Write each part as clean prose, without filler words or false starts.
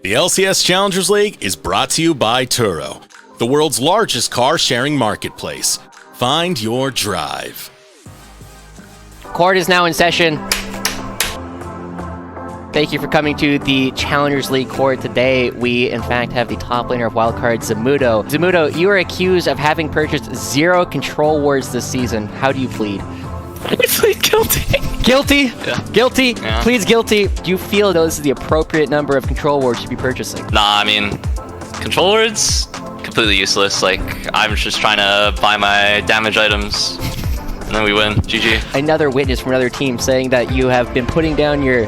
The LCS Challengers League is brought to you by Turo, the world's largest car-sharing marketplace. Find your drive. Court is now in session. Thank you for coming to the Challengers League court. Today, we in fact have the top laner of Wildcard, Zamuto. Zamuto, you are accused of having purchased 0 control wards this season. How do you plead? I plead guilty. Guilty? Yeah. Guilty? Yeah. Pleads guilty. Do you feel those are the appropriate number of control wards to be purchasing? Nah, I mean, control words, completely useless. Like, I'm just trying to buy my damage items, and then we win. GG. Another witness from another team saying that you have been putting down your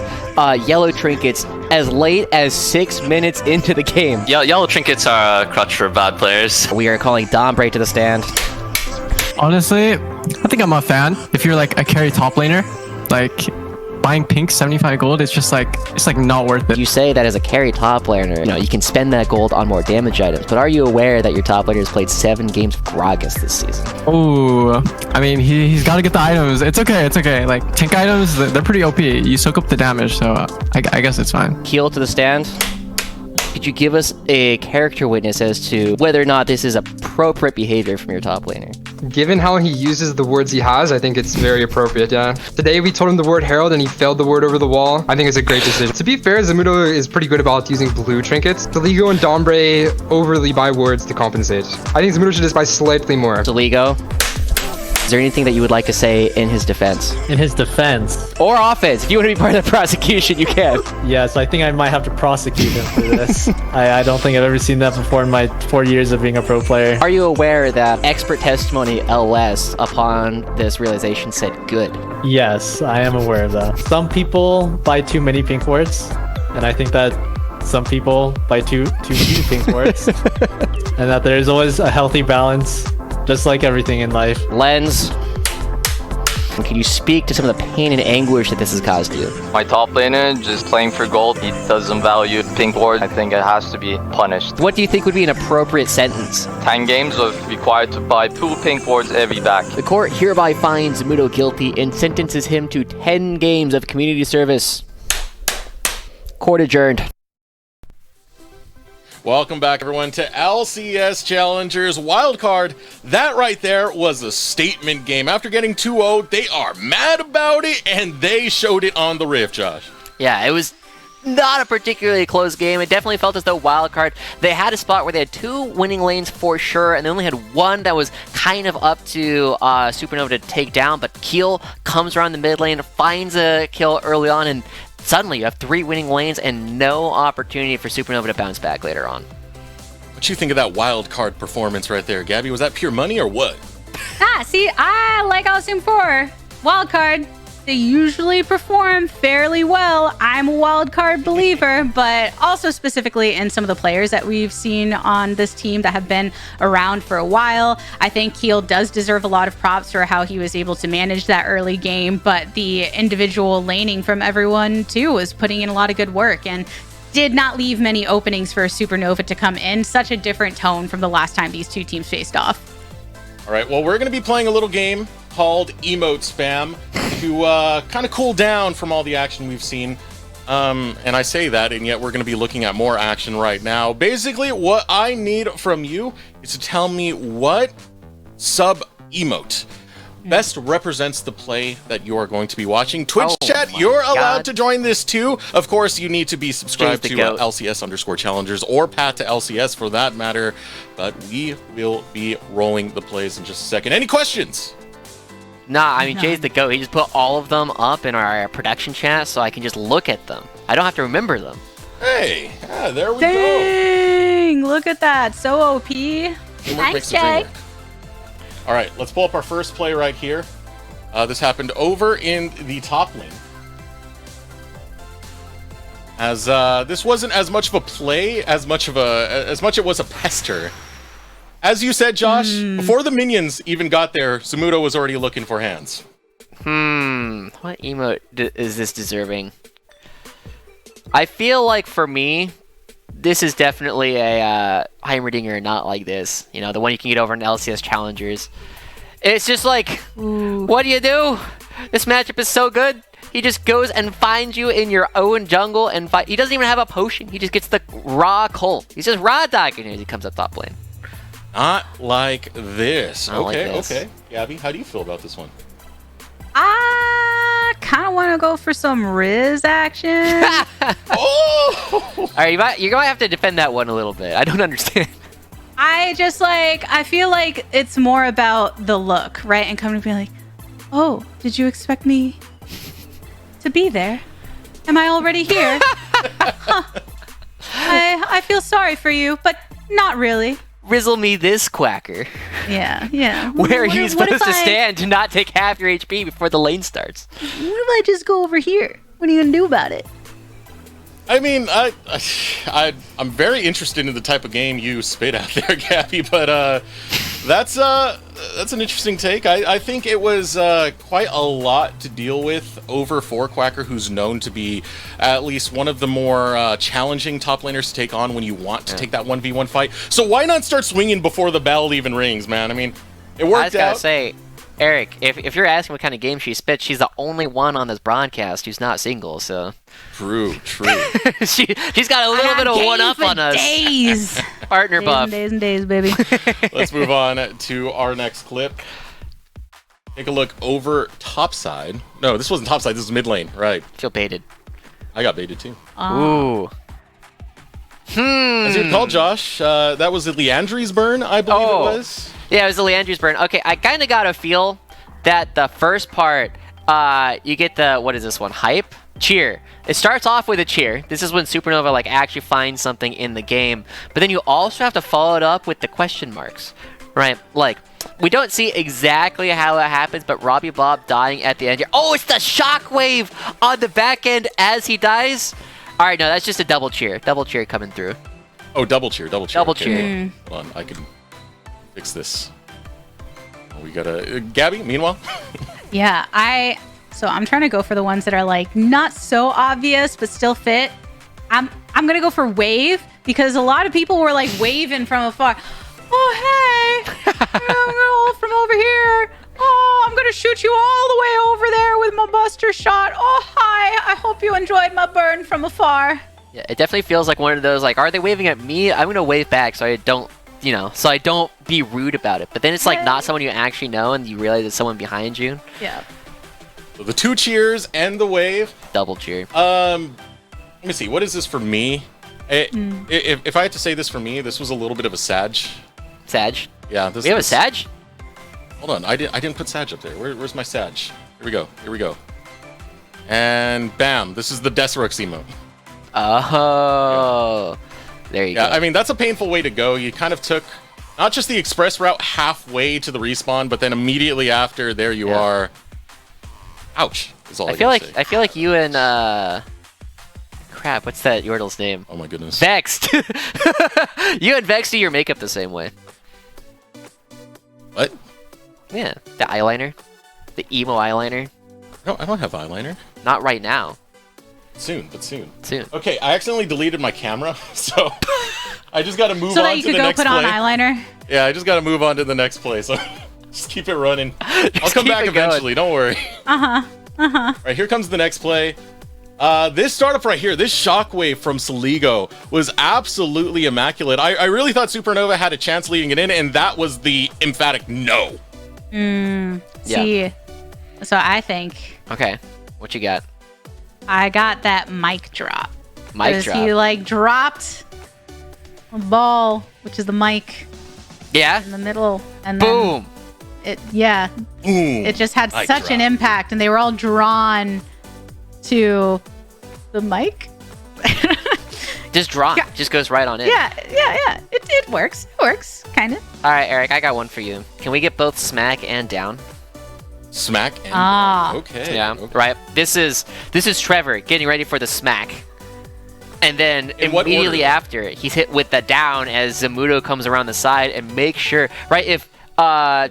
yellow trinkets as late as 6 minutes into the game. Yellow trinkets are a crutch for bad players. We are calling Dombre to the stand. Honestly, I think I'm a fan. If you're like a carry top laner, like buying pink 75 gold, it's just like, it's like not worth it. You say that as a carry top laner, you know, you can spend that gold on more damage items, but are you aware that your top laner has played 7 games of Gragas this season? Oh, I mean, he's got to get the items. It's okay, it's okay. Like tank items, they're pretty OP. You soak up the damage, so I guess it's fine. Keel to the stand. Could you give us a character witness as to whether or not this is appropriate behavior from your top laner? Given how he uses the words he has, I think it's very appropriate, yeah. Today we told him the word Herald and he failed the word over the wall. I think it's a great decision. To be fair, Zamuto is pretty good about using blue trinkets. Deligo and Dombre overly buy words to compensate. I think Zamuto should just buy slightly more. Deligo, is there anything that you would like to say in his defense? In his defense? Or offense? If you want to be part of the prosecution, you can. Yes, I think I might have to prosecute him for this. I don't think I've ever seen that before in my 4 years of being a pro player. Are you aware that expert testimony LS upon this realization said good? Yes, I am aware of that. Some people buy too many pink wards, and I think that some people buy too few pink wards, and that there's always a healthy balance, just like everything in life. Lens, can you speak to some of the pain and anguish that this has caused you? My top laner just playing for gold. He doesn't value pink ward. I think it has to be punished. What do you think would be an appropriate sentence? 10 games of required to buy 2 pink wards every back. The court hereby finds Zamuto guilty and sentences him to 10 games of community service. Court adjourned. Welcome back, everyone, to LCS Challengers Wildcard. That right there was a statement game. After getting 2-0, they are mad about it, and they showed it on the Rift, Josh. Yeah, it was not a particularly close game. It definitely felt as though Wildcard, they had a spot where they had 2 winning lanes for sure, and they only had 1 that was kind of up to Supernova to take down, but Keel comes around the mid lane, finds a kill early on, and suddenly you have 3 winning lanes and no opportunity for Supernova to bounce back later on. What you think of that Wildcard performance right there, Gabby? Was that pure money or what? See, I like Alsum 4. Wildcard, they usually perform fairly well. I'm a wildcard believer, but also specifically in some of the players that we've seen on this team that have been around for a while. I think Keel does deserve a lot of props for how he was able to manage that early game, but the individual laning from everyone too was putting in a lot of good work and did not leave many openings for Supernova to come in. Such a different tone from the last time these 2 teams faced off. All right, well, we're going to be playing a little game called Emote Spam to kind of cool down from all the action we've seen. And I say that, and yet we're going to be looking at more action right now. Basically, what I need from you is to tell me what sub-emote best represents the play that you are going to be watching. Twitch chat, you're allowed to join this too. Of course, you need to be subscribed to LCS_Challengers or Pat to LCS for that matter. But we will be rolling the plays in just a second. Any questions? Nah, I mean, Jay's the GOAT. He just put all of them up in our production chat so I can just look at them. I don't have to remember them. Hey, yeah, there we Dang, look at that. So OP. go. Thanks, Jay. All right, let's pull up our first play right here. This happened over in the top lane. As this wasn't as much of a play as much it was a pester. As you said, Josh, before the minions even got there, Zamuto was already looking for hands. What emote is this deserving? I feel like for me, this is definitely a Heimerdinger not like this. You know, the one you can get over in LCS Challengers. It's just like, what do? This matchup is so good. He just goes and finds you in your own jungle and fight. He doesn't even have a potion. He just gets the raw coal. He's just raw dogging as he comes up top lane. Not like this. Not like Okay, this. okay. Gabby, how do you feel about this one? I kind of want to go for some Riz action. Oh! All right, you're going to have to defend that one a little bit. I don't understand. I feel like it's more about the look, right? And coming to be like, oh, did you expect me to be there? Am I already here? Huh. I feel sorry for you, but not really. Rizzle me this quacker. Yeah. Where are you What supposed if to stand to not take half your HP before the lane starts? What if I just go over here? What are you gonna do about it? I mean, I'm very interested in the type of game you spit out there, Gabby, but that's an interesting take. I think it was quite a lot to deal with over for Quacker, who's known to be at least one of the more challenging top laners to take on when you want to take that 1v1 fight. So why not start swinging before the bell even rings, man? I mean, it worked I just gotta out. say, Eric, if you're asking what kind of game she spits, she's the only one on this broadcast who's not single, so... True. she's got a little bit of one-up on us. Days. Partner buff. Days and days, baby. Let's move on to our next clip. Take a look over topside. No, this wasn't topside, this was mid lane. Right. Feel baited. I got baited too. Ooh. As you recall, Josh, that was the Leandri's burn, I believe it was. Yeah, it was the Leandri's burn. Okay, I kind of got a feel that the first part, you get the, what is this one? Hype? Cheer. It starts off with a cheer. This is when Supernova like actually finds something in the game. But then you also have to follow it up with the question marks, right? Like, we don't see exactly how it happens, but Robbie Bob dying at the end here. Oh, it's the shockwave on the back end as he dies. All right, no, that's just a double cheer. Double cheer coming through. Oh, double cheer. Double Okay, cheer. Hold on, I can fix this. Oh, we gotta... Gabby, meanwhile? Yeah, so I'm trying to go for the ones that are like not so obvious but still fit. I'm gonna go for wave because a lot of people were like waving from afar. Oh hey, I'm gonna hold from over here. Oh, I'm gonna shoot you all the way over there with my buster shot. Oh hi, I hope you enjoyed my burn from afar. Yeah, it definitely feels like one of those, like, are they waving at me? I'm gonna wave back so I don't, so I don't be rude about it. But then it's like not someone you actually know and you realize it's someone behind you. Yeah. So the two cheers and the wave. Double cheer. Let me see. What is this for me? If I had to say this for me, this was a little bit of a Sag. Sag? Yeah. We have a Sag? Hold on. I didn't put Sag up there. Where's my Sag? Here we go. And bam. This is the Desrux emote. Oh. There you go. Yeah, I mean, that's a painful way to go. You kind of took not just the express route halfway to the respawn, but then immediately after, there you are. Ouch. Is all I feel gotta say. I feel like you and crap, what's that Yordle's name? Oh my goodness. Vexed. You and Vexed do your makeup the same way. What? Yeah, the eyeliner, the emo eyeliner. No, I don't have eyeliner. Not right now. Soon. Soon. Okay, I accidentally deleted my camera, so I just got to move So on that you to could the go next put play. on eyeliner. Yeah, I just got to move on to the next play. So just keep it running. I'll come keep back it going. eventually. Don't worry. All right, here comes the next play. This startup right here, this shockwave from Saligo was absolutely immaculate. I really thought Supernova had a chance leading it in, and that was the emphatic no. See, so I think Okay, what you got? I got that mic drop. Mic 'Cause drop. He like dropped a ball, which is the mic Yeah. in the middle, and then Boom. it just had Mic such an drop. impact, and they were all drawn to the mic. Just drop. Just goes right on in. Yeah. It works. It works, kind of. All right, Eric, I got one for you. Can we get both smack and down? Smack and okay. Yeah. Okay. Right. This is Trevor getting ready for the smack. And then In what immediately order? after, he's hit with the down as Zamuto comes around the side and makes sure, right, if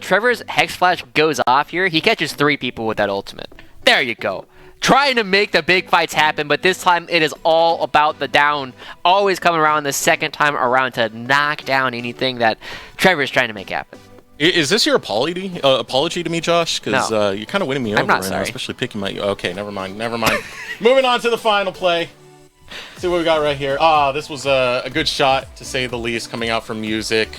Trevor's Hex Flash goes off here, he catches 3 people with that ultimate. There you go. Trying to make the big fights happen, but this time it is all about the down. Always coming around the second time around to knock down anything that Trevor's trying to make happen. Is this your apology to me, Josh? Because No. you're kind of winning me over I'm not right now, sorry. especially picking my... Okay, never mind. Moving on to the final play. See what we got right here. This was a good shot, to say the least, coming out from Music.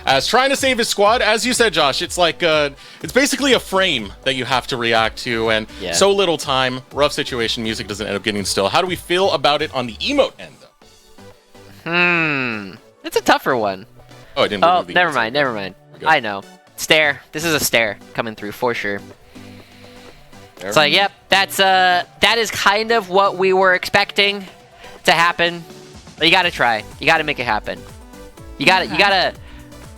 As trying to save his squad, as you said, Josh, it's like it's basically a frame that you have to react to, and Yeah. so little time, rough situation, Music doesn't end up getting still. How do we feel about it on the emote end, though? It's a tougher one. Oh, I didn't Oh, remove the never emote. mind, never mind. good. I know. Stare. This is a stare coming through for sure. It's like, yep, that is kind of what we were expecting to happen. But you gotta try. You gotta make it happen. You gotta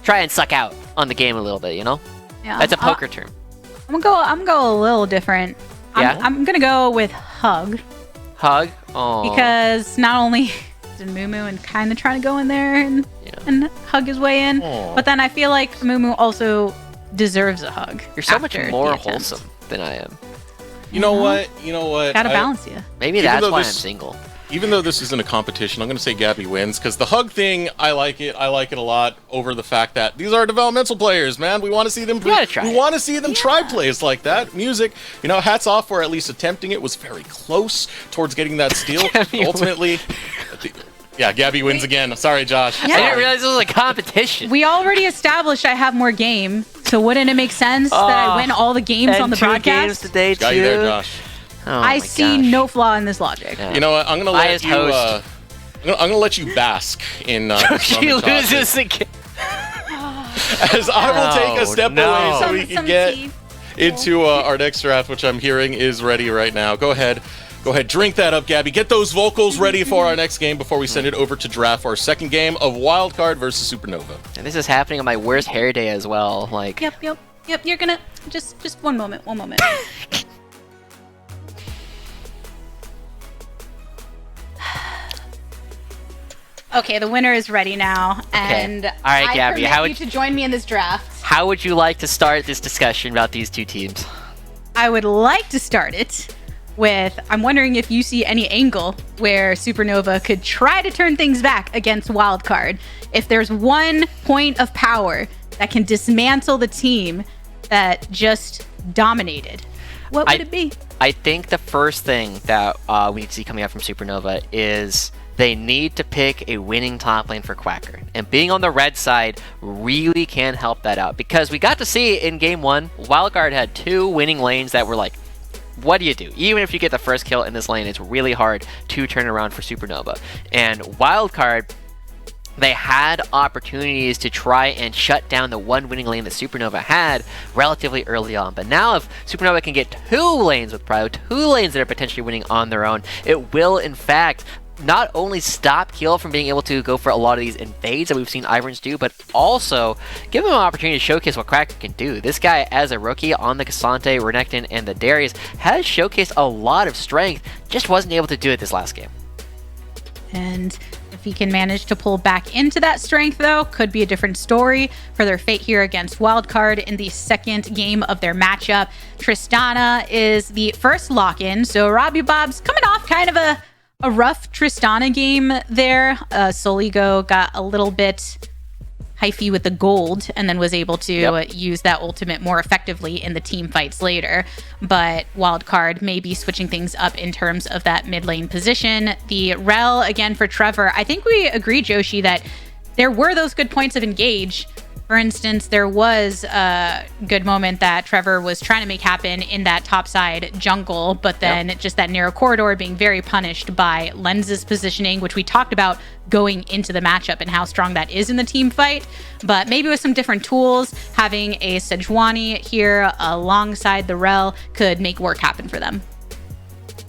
try and suck out on the game a little bit, you know? Yeah. That's a poker term. I'm gonna go a little different. Yeah? I'm gonna go with hug Hug. Oh. because not only is Moo and kind of trying to go in there and hug his way in, Aw. but then I feel like Moo also deserves a hug. You're so much after the more attempt. wholesome than I am. You know what? Gotta balance you. Maybe Even that's though why this- I'm single. Even though this isn't a competition, I'm going to say Gabby wins, because the hug thing, I like it a lot over the fact that these are developmental players, man. We want to see them gotta try we it. want to see them try plays like that. Music, hats off for at least attempting it. Was very close towards getting that steal. Gabby Ultimately, yeah, Gabby wins again. Sorry, Josh. I Yeah. didn't realize this was a competition. We already established I have more game, so wouldn't it make sense that I win all the games And on the 2 games broadcast? today, Got too. you there, Josh. Oh I my see gosh. no flaw in this logic. Yeah. You know what? I'm gonna Biased let you. host. I'm gonna let you bask in. This She moment, Josh, loses again. as I will take a step no. away so we can get into our next draft, which I'm hearing is ready right now. Go ahead, drink that up, Gabby. Get those vocals ready for our next game before we send it over to draft for our second game of Wildcard versus Supernova. And this is happening on my worst hair day as well. Like, Yep. You're gonna just one moment. Okay, the winner is ready now, and All right, I Gabby, permit how you would- to join me in this draft. how would you like to start this discussion about these two teams? I would like to start it with, I'm wondering if you see any angle where Supernova could try to turn things back against Wildcard. If there's one point of power that can dismantle the team that just dominated, what would it be? I think the first thing that we need to see coming out from Supernova is they need to pick a winning top lane for Quacker. And being on the red side really can help that out. Because we got to see in game 1, Wildcard had 2 winning lanes that were like, what do you do? Even if you get the first kill in this lane, it's really hard to turn around for Supernova. And Wildcard, they had opportunities to try and shut down the one winning lane that Supernova had relatively early on. But now if Supernova can get 2 lanes with Prio, 2 lanes that are potentially winning on their own, it will in fact not only stop Keel from being able to go for a lot of these invades that we've seen Iverns do, but also give him an opportunity to showcase what Kraken can do. This guy, as a rookie on the Cassante, Renekton, and the Darius, has showcased a lot of strength, just wasn't able to do it this last game. And if he can manage to pull back into that strength, though, could be a different story for their fate here against Wildcard in the second game of their matchup. Tristana is the first lock-in, so Robbie Bob's coming off kind of a rough Tristana game there. Soligo got a little bit hyphy with the gold and then was able to use that ultimate more effectively in the team fights later. But Wildcard may be switching things up in terms of that mid lane position. The Rel, again, for Trevor, I think we agree, Joshi, that there were those good points of engage. For instance, there was a good moment that Trevor was trying to make happen in that topside jungle, but then just that narrow corridor being very punished by Lens's positioning, which we talked about going into the matchup and how strong that is in the team fight. But maybe with some different tools, having a Sejuani here alongside the Rel could make work happen for them.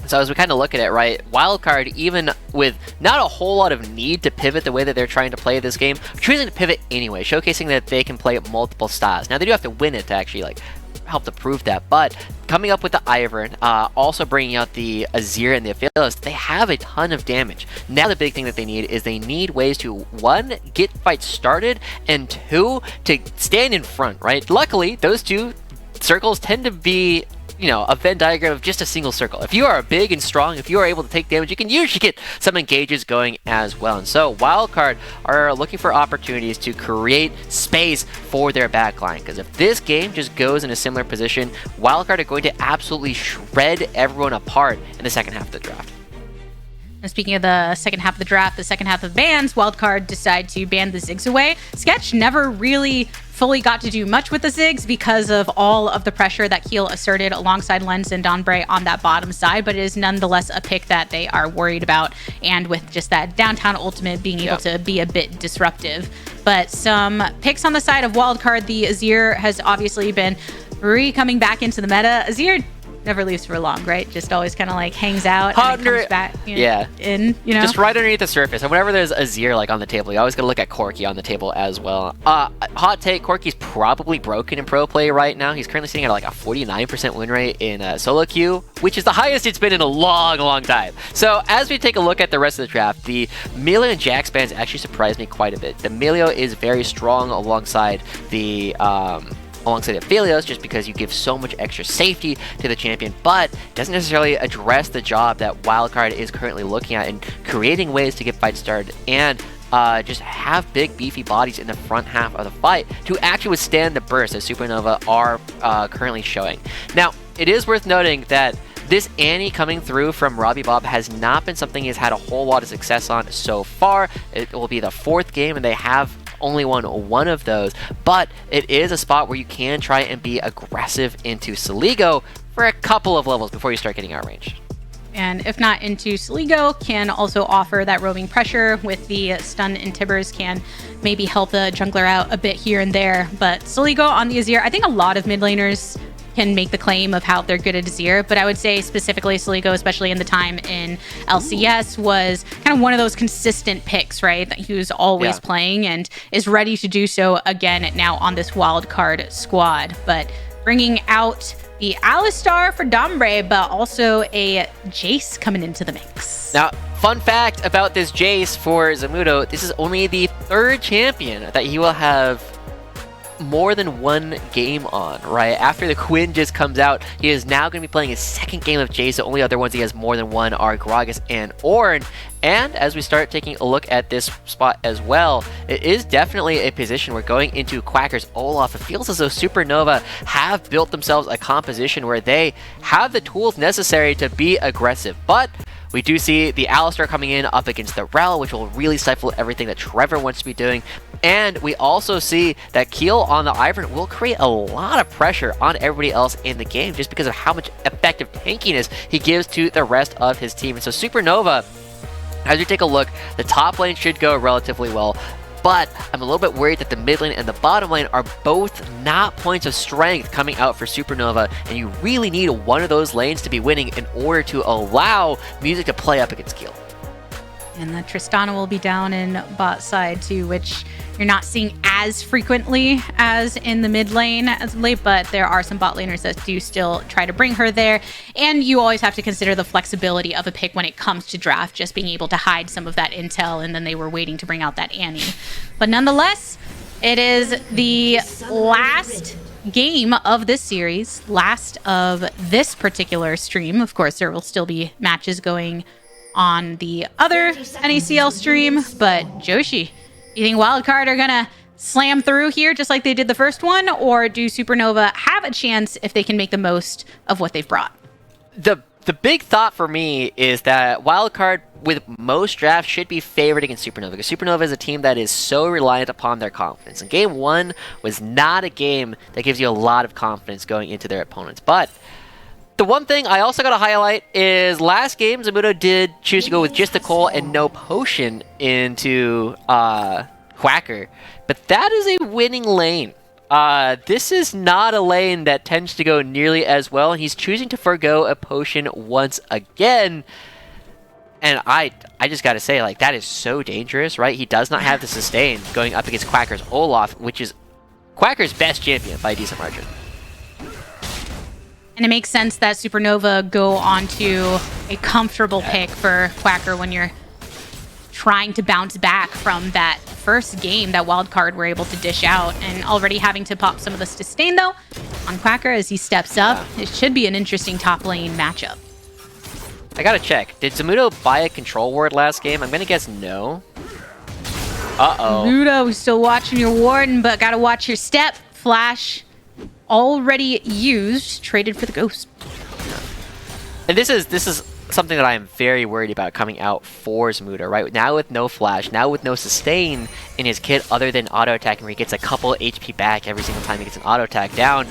So as we kind of look at it, right, Wildcard, even with not a whole lot of need to pivot the way that they're trying to play this game, choosing to pivot anyway, showcasing that they can play multiple styles. Now, they do have to win it to actually, like, help to prove that, but coming up with the Ivern, also bringing out the Azir and the Aphelios, they have a ton of damage. Now the big thing that they need is they need ways to, 1, get fights started, and 2, to stand in front, right? Luckily, those 2 circles tend to be you know, a Venn diagram of just a single circle. If you are big and strong, if you are able to take damage, you can usually get some engages going as well. And so Wildcard are looking for opportunities to create space for their backline, because if this game just goes in a similar position, Wildcard are going to absolutely shred everyone apart in the second half of the draft. And speaking of the second half of the draft, the second half of bans, Wildcard decide to ban the Ziggs away. Sketch never really fully got to do much with the Ziggs because of all of the pressure that Keel asserted alongside Lens and Donbray on that bottom side, but it is nonetheless a pick that they are worried about, and with just that downtown ultimate being able to be a bit disruptive. But some picks on the side of Wildcard, the Azir has obviously been coming back into the meta. Azir never leaves for long, right? Just always kind of like hangs out and then comes back in, you know? Just right underneath the surface. And whenever there's Azir like on the table, you always gotta look at Corki on the table as well. Hot take, Corki's probably broken in pro play right now. He's currently sitting at like a 49% win rate in solo queue, which is the highest it's been in a long time. So as we take a look at the rest of the draft, the Melio and Jax bans actually surprised me quite a bit. The Melio is very strong alongside the Aphelios, just because you give so much extra safety to the champion, but doesn't necessarily address the job that Wildcard is currently looking at in creating ways to get fights started and just have big beefy bodies in the front half of the fight to actually withstand the burst that Supernova are currently showing. Now, it is worth noting that this Annie coming through from Robbie Bob has not been something he's had a whole lot of success on so far. It will be the 4th game, and they have only won one of those, but it is a spot where you can try and be aggressive into Saligo for a couple of levels before you start getting outranged. And if not into Saligo, can also offer that roaming pressure with the stun and Tibbers, can maybe help the jungler out a bit here and there. But Saligo on the Azir, I think a lot of mid laners can make the claim of how they're good at Azir, but I would say specifically Saligo, especially in the time in LCS, was kind of one of those consistent picks, right? That he was always playing and is ready to do so again now on this Wildcard squad. But bringing out the Alistar for Dombre, but also a Jace coming into the mix. Now, fun fact about this Jace for Zamuto, this is only the 3rd champion that he will have more than one game on, right? After the Quinn just comes out, he is now going to be playing his 2nd game of Jace. The only other ones he has more than one are Gragas and Ornn. And as we start taking a look at this spot as well, it is definitely a position where going into Quacker's Olaf, it feels as though Supernova have built themselves a composition where they have the tools necessary to be aggressive. But we do see the Alistar coming in up against the Rel, which will really stifle everything that Trevor wants to be doing. And we also see that Keel on the Ivern will create a lot of pressure on everybody else in the game just because of how much effective tankiness he gives to the rest of his team. And so Supernova, as we take a look, the top lane should go relatively well, but I'm a little bit worried that the mid lane and the bottom lane are both not points of strength coming out for Supernova, and you really need one of those lanes to be winning in order to allow music to play up against Keel. And the Tristana will be down in bot side too, which you're not seeing as frequently as in the mid lane as of late, but there are some bot laners that do still try to bring her there. And you always have to consider the flexibility of a pick when it comes to draft, just being able to hide some of that intel, and then they were waiting to bring out that Annie. But nonetheless, it is the last game of this series, last of this particular stream. Of course, there will still be matches going on the other NACL stream, but Joshi, you think Wildcard are gonna slam through here just like they did the first one, or do Supernova have a chance if they can make the most of what they've brought? The big thought for me is that Wildcard, with most drafts, should be favored against Supernova, because Supernova is a team that is so reliant upon their confidence. And Game 1 was not a game that gives you a lot of confidence going into their opponents. But the one thing I also got to highlight is last game, Zamuto did choose to go with just the coal and no potion into Quacker, but that is a winning lane. This is not a lane that tends to go nearly as well, and he's choosing to forgo a potion once again. And I just got to say, like, that is so dangerous, right? He does not have the sustain going up against Quacker's Olaf, which is Quacker's best champion by a decent margin. And it makes sense that Supernova go onto a comfortable pick for Quacker when you're trying to bounce back from that first game that Wildcard were able to dish out, and already having to pop some of the sustain though on Quacker as he steps up. It should be an interesting top lane matchup. I gotta check. Did Zamuto buy a control ward last game? I'm gonna guess no. Uh-oh. Ludo, still watching your Warden, but gotta watch your step. Flash already used, traded for the Ghost. And this is something that I am very worried about coming out for Zamuto, right? Now with no flash, now with no sustain in his kit other than auto attacking, where he gets a couple HP back every single time he gets an auto attack down.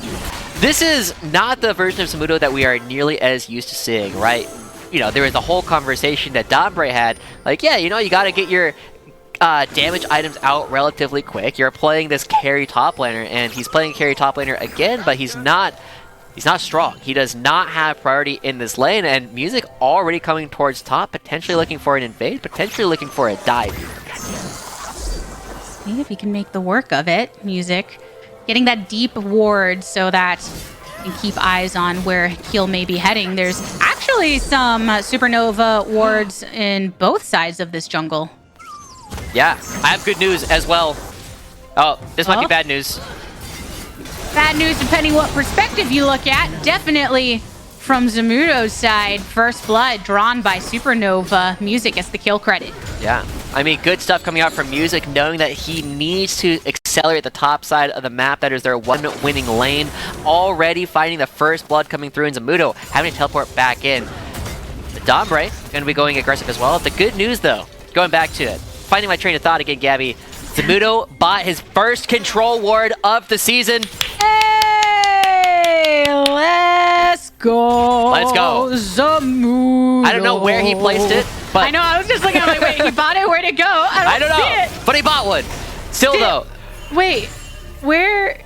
This is not the version of Zamuto that we are nearly as used to seeing, right? You know, there was a whole conversation that Dombre had, like, yeah, you know, you gotta get your damage items out relatively quick. You're playing this carry top laner, and he's playing carry top laner again, but he's not strong. He does not have priority in this lane, and Music already coming towards top, potentially looking for an invade, potentially looking for a dive. See if he can make the work of it. Music getting that deep ward so that you can keep eyes on where Keel may be heading. There's actually some Supernova wards in both sides of this jungle. Yeah, I have good news as well. Oh, this might be bad news. Bad news depending what perspective you look at. Definitely from Zamuto's side. First blood drawn by Supernova. Music gets the kill credit. Yeah, I mean, good stuff coming out from Music, knowing that he needs to accelerate the top side of the map. That is their one winning lane. Already finding the first blood coming through, and Zamuto having to teleport back in. The Dombre going to be going aggressive as well. The good news, though, going back to it, finding my train of thought again, Gabby. Zamuto bought his first control ward of the season. Hey, let's go. Let's go. Zamuto. I don't know where he placed it, but I know, I was just looking, I'm like, wait, he bought it? Where'd it go? I don't know. see it. But he bought one. Still, though. Wait, where?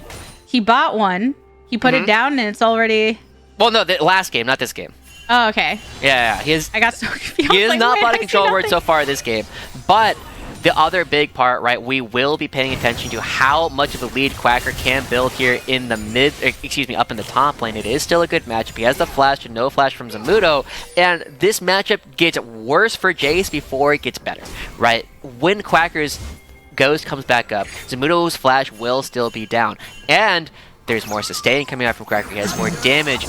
He bought one. He put it down and it's already... Well, no, the last game, not this game. Oh, okay. Yeah, he has. I got so confused. He has like, not wait, bought a I see control word nothing. so far this game, but the other big part, right, we will be paying attention to how much of a lead Quacker can build here in the up in the top lane. It is still a good matchup. He has the flash and no flash from Zamuto, and this matchup gets worse for Jace before it gets better, right? When Quacker's Ghost comes back up, Zamuto's flash will still be down, and there's more sustain coming out from Quacker. He has more damage,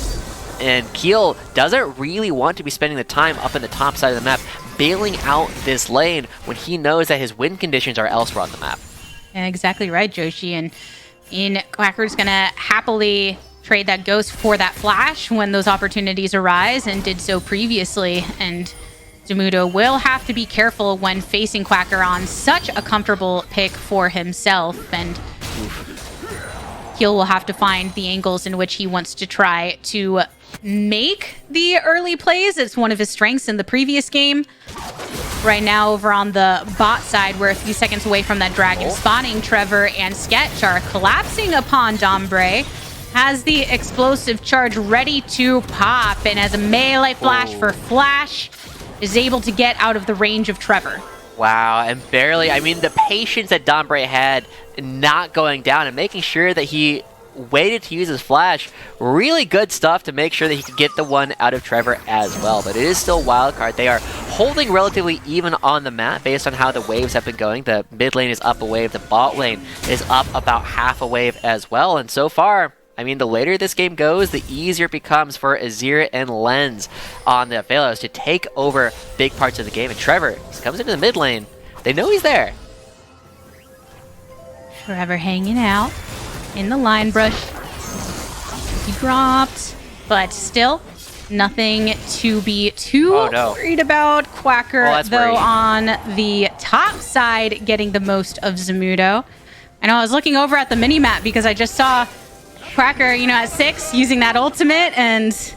and Keel doesn't really want to be spending the time up in the top side of the map bailing out this lane when he knows that his win conditions are elsewhere on the map. Yeah, exactly right, Joshi. And Quacker's gonna happily trade that Ghost for that flash when those opportunities arise, and did so previously. And Zamuto will have to be careful when facing Quacker on such a comfortable pick for himself. And Keel will have to find the angles in which he wants to try to make the early plays. It's one of his strengths in the previous game. Right now, over on the bot side, we're a few seconds away from that dragon spawning. Trevor and Sketch are collapsing upon Dombre. Has the explosive charge ready to pop, and as a melee flash for Flash, is able to get out of the range of Trevor. Wow, and barely, I mean, the patience that Dombre had not going down and making sure that he waited to use his flash. Really good stuff to make sure that he could get the one out of Trevor as well. But it is still Wildcard. They are holding relatively even on the map based on how the waves have been going. The mid lane is up a wave. The bot lane is up about half a wave as well. And so far, I mean, the later this game goes, the easier it becomes for Azir and Lens on the Phalos to take over big parts of the game. And Trevor comes into the mid lane. They know he's there. Trevor hanging out in the line brush. He dropped, but still nothing to be too worried about. Quacker, though, on the top side, getting the most of Zamuto. I know I was looking over at the mini-map because I just saw Quacker, you know, at 6, using that ultimate and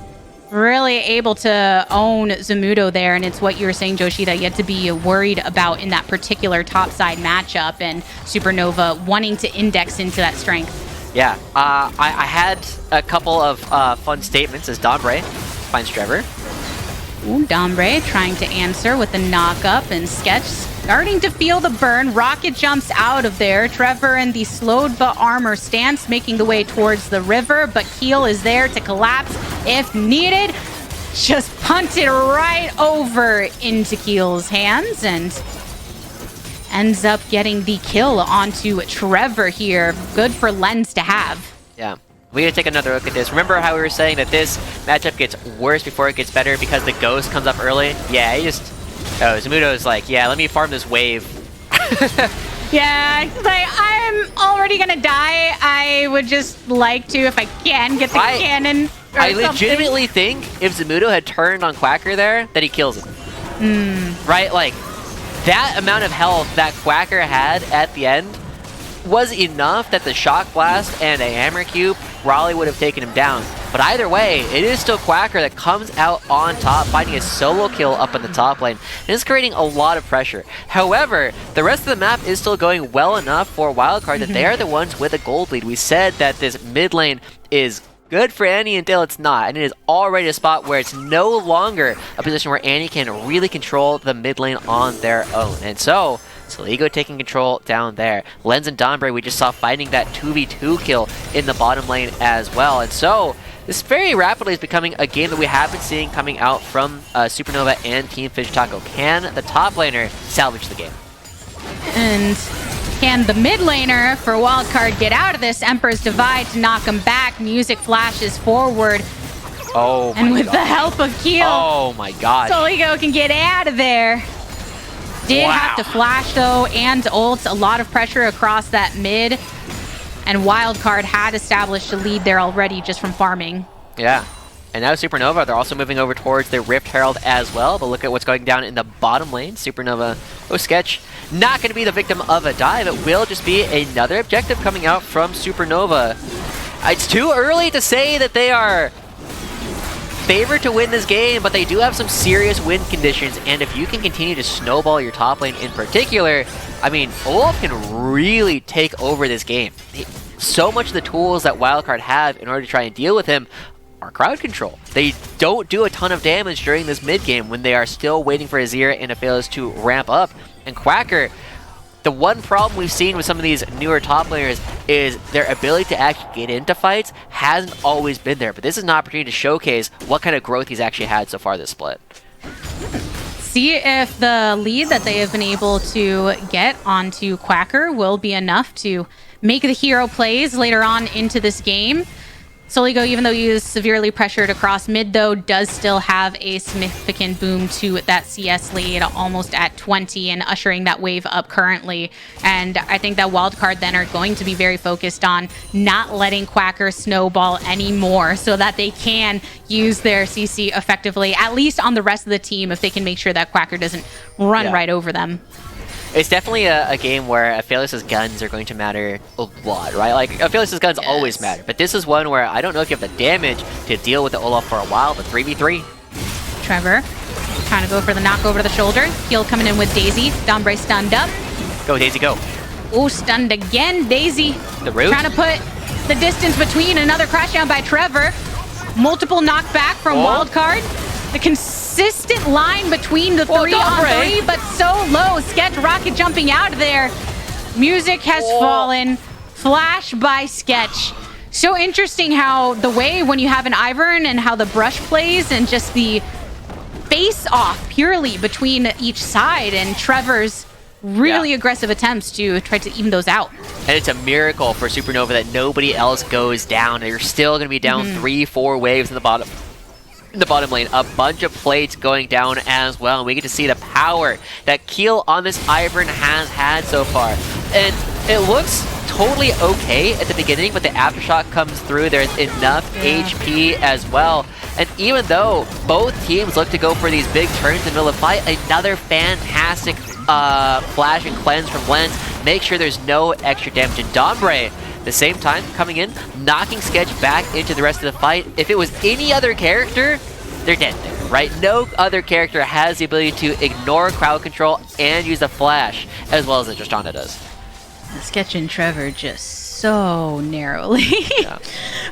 really able to own Zamuto there. And it's what you were saying, Joshi, that you had to be worried about in that particular top side matchup, and Supernova wanting to index into that strength. Yeah, I had a couple of fun statements as Dombre finds Trevor. Ooh, Dombre trying to answer with the knock-up, and Sketch starting to feel the burn. Rocket jumps out of there. Trevor in the slowed but armor stance, making the way towards the river, but Keel is there to collapse if needed. Just punted right over into Keel's hands, and ends up getting the kill onto Trevor here. Good for Lens to have. Yeah. We gotta take another look at this. Remember how we were saying that this matchup gets worse before it gets better because the Ghost comes up early? Yeah, Zamuto's like, yeah, let me farm this wave. Yeah, like, I'm already gonna die. I would just like to, if I can, get the cannon or I something. legitimately think if Zamuto had turned on Quacker there, that he kills him. Right? Like, that amount of health that Quacker had at the end was enough that the Shock Blast and a Hammer Cube probably would have taken him down. But either way, it is still Quacker that comes out on top, finding a solo kill up in the top lane, and it's creating a lot of pressure. However, the rest of the map is still going well enough for Wildcard that they are the ones with a gold lead. We said that this mid lane is good for Annie until it's not, and it is already a spot where it's no longer a position where Annie can really control the mid lane on their own. And so Soligo taking control down there. Lens and Dombre we just saw fighting that 2v2 kill in the bottom lane as well. And so this very rapidly is becoming a game that we have been seeing coming out from Supernova and Team Fish Taco. Can the top laner salvage the game? And can the mid laner for Wildcard get out of this? Emperor's Divide to knock him back. Music flashes forward. Oh my And with God. the help of Keel, Oh my god. Soligo can get out of there. Did have to flash though and ult. A lot of pressure across that mid. And Wildcard had established a lead there already just from farming. Yeah. And now Supernova, they're also moving over towards the Rift Herald as well. But look at what's going down in the bottom lane. Supernova, Sketch, not going to be the victim of a dive. It will just be another objective coming out from Supernova. It's too early to say that they are favored to win this game, but they do have some serious win conditions, and if you can continue to snowball your top lane in particular, I mean, Olaf can really take over this game. So much of the tools that Wildcard have in order to try and deal with him are crowd control. They don't do a ton of damage during this mid game when they are still waiting for Azir and Aphelios to ramp up. And Quacker, the one problem we've seen with some of these newer top laners is their ability to actually get into fights hasn't always been there. But this is an opportunity to showcase what kind of growth he's actually had so far this split. See if the lead that they have been able to get onto Quacker will be enough to make the hero plays later on into this game. Soligo, even though he is severely pressured across mid, though, does still have a significant boom to that CS lead, almost at 20 and ushering that wave up currently. And I think that Wildcard then are going to be very focused on not letting Quacker snowball anymore so that they can use their CC effectively, at least on the rest of the team, if they can make sure that Quacker doesn't run right over them. It's definitely a game where Aphelios' guns are going to matter a lot, right? Like, Aphelios' guns always matter, but this is one where I don't know if you have the damage to deal with the Olaf for a while, but 3v3. Trevor trying to go for the knock over the shoulder. Heal coming in with Daisy. Dombre stunned up. Go, Daisy, go. Oh, stunned again. Daisy The root. trying to put the distance between. Another crash down by Trevor. Multiple knockback from Wildcard. The consistent line between the 3-on-3, but so low. Sketch rocket jumping out of there. Music has fallen. Flash by Sketch. So interesting how the way when you have an Ivern and how the brush plays and just the face-off purely between each side and Trevor's really aggressive attempts to try to even those out. And it's a miracle for Supernova that nobody else goes down. They're still going to be down 3-4 waves in the bottom lane. A bunch of plates going down as well. And we get to see the power that Keel on this Ivern has had so far. And it looks totally okay at the beginning, but the aftershock comes through. There's enough HP as well. And even though both teams look to go for these big turns in the middle of the fight, another fantastic flash and cleanse from Lens. Make sure there's no extra damage. And Dombre, at the same time, coming in, knocking Sketch back into the rest of the fight. If it was any other character, they're dead there, right? No other character has the ability to ignore crowd control and use the flash as well as Tristana does. Sketch and Trevor just so narrowly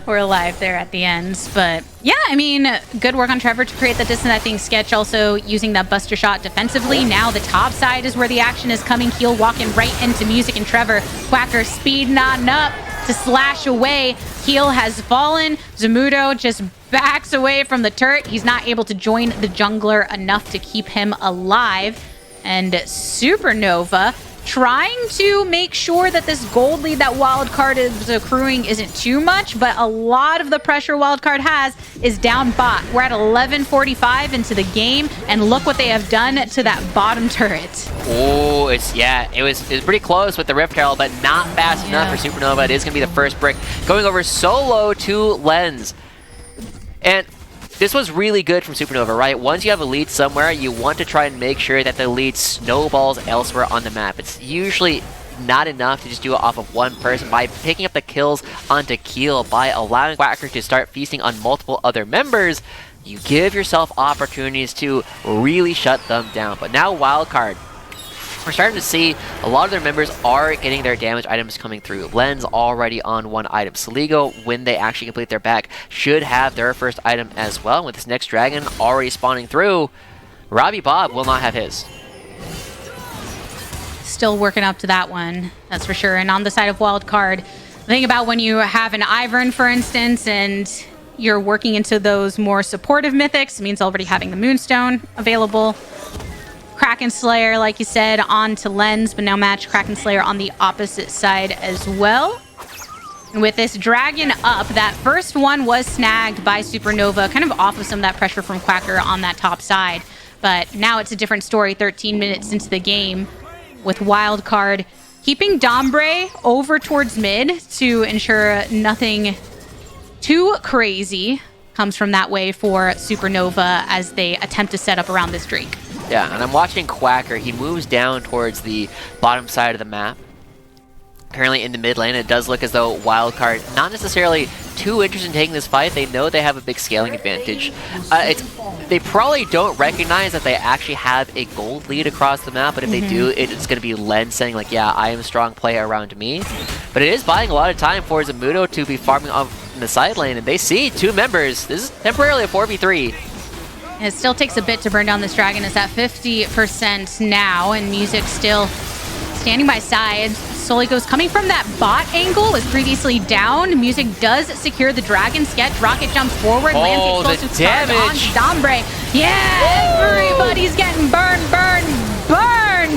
were alive there at the end. But yeah, I mean, good work on Trevor to create the distance. I think Sketch also using that buster shot defensively. Now the top side is where the action is coming. Keel walking right into Music and Trevor. Quacker speeding on up to slash away. Keel has fallen. Zamuto just backs away from the turret. He's not able to join the jungler enough to keep him alive. And Supernova trying to make sure that this gold lead that Wildcard is accruing isn't too much, but a lot of the pressure Wildcard has is down bot. We're at 11:45 into the game, and look what they have done to that bottom turret. Oh, it was pretty close with the Rift Herald, but not fast enough for Supernova. It is going to be the first brick going over solo to Lens. And this was really good from Supernova, right? Once you have a lead somewhere, you want to try and make sure that the lead snowballs elsewhere on the map. It's usually not enough to just do it off of one person. By picking up the kills onto Keel, by allowing Quacker to start feasting on multiple other members, you give yourself opportunities to really shut them down. But now Wildcard, we're starting to see a lot of their members are getting their damage items coming through. Lens already on one item. Saligo, when they actually complete their back, should have their first item as well. With this next dragon already spawning through, Robbie Bob will not have his. Still working up to that one, that's for sure. And on the side of Wildcard, think about when you have an Ivern, for instance, and you're working into those more supportive mythics. It means already having the Moonstone available. Kraken Slayer, like you said, on to Lens, but now match Kraken Slayer on the opposite side as well. And with this dragon up, that first one was snagged by Supernova, kind of off of some of that pressure from Quacker on that top side. But now it's a different story 13 minutes into the game, with Wildcard keeping Dombre over towards mid to ensure nothing too crazy comes from that way for Supernova as they attempt to set up around this Drake. Yeah, and I'm watching Quacker. He moves down towards the bottom side of the map. Currently in the mid lane, it does look as though Wildcard not necessarily too interested in taking this fight. They know they have a big scaling advantage. They probably don't recognize that they actually have a gold lead across the map, but if they do, it's going to be Lens saying like, yeah, I am a strong player around me. But it is buying a lot of time for Zamuto to be farming off in the side lane, and they see two members. This is temporarily a 4v3. It still takes a bit to burn down this dragon. It's at 50% now, and Music still standing by side. Soligo's coming from that bot angle, was previously down. Music does secure the dragon. Sketch rocket jumps forward. Lands the explosive charge on Dombre. Yeah, everybody's getting burned,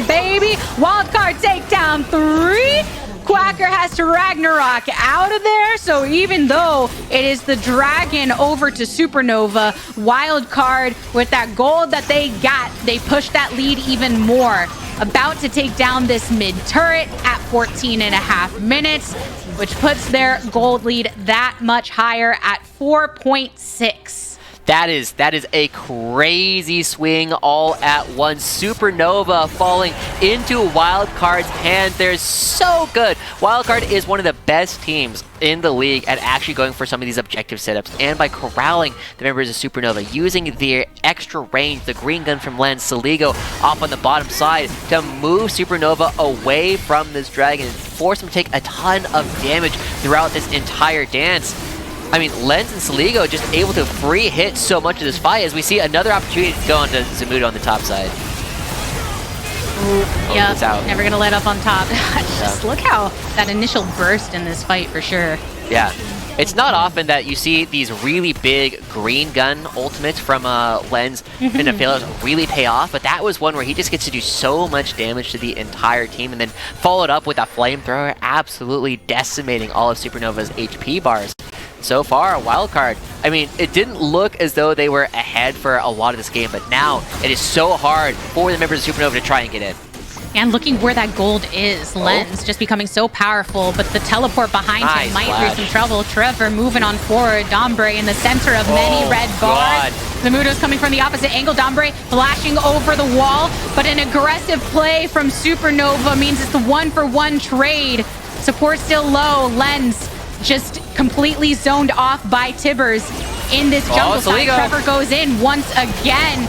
baby. Wildcard takedown 3. Quacker has to Ragnarok out of there, so even though it is the dragon over to Supernova, Wildcard, with that gold that they got, they push that lead even more. About to take down this mid turret at 14.5 minutes, which puts their gold lead that much higher at 4.6. That is a crazy swing all at once. Supernova falling into Wildcard's hands. They're so good. Wildcard is one of the best teams in the league at actually going for some of these objective setups, and by corralling the members of Supernova, using their extra range, the green gun from Lens, Saligo off on the bottom side to move Supernova away from this dragon and force them to take a ton of damage throughout this entire dance. I mean, Lens and Saligo just able to free hit so much of this fight as we see another opportunity to go onto Zamuto on the top side. Yeah, never gonna let up on top. Just look how that initial burst in this fight for sure. Yeah, it's not often that you see these really big green gun ultimates from Lens and failures really pay off, but that was one where he just gets to do so much damage to the entire team, and then followed up with a flamethrower, absolutely decimating all of Supernova's HP bars. So far, Wildcard, I mean, it didn't look as though they were ahead for a lot of this game, but now it is so hard for the members of Supernova to try and get in. And looking where that gold is, Lens just becoming so powerful, but the teleport behind him might create some trouble. Trevor moving on forward. Dombre in the center of many red bars. Zamuto's coming from the opposite angle. Dombre flashing over the wall, but an aggressive play from Supernova means it's the 1-for-1 trade. Support still low. Lens just completely zoned off by Tibbers in this jungle side. Trevor goes in once again.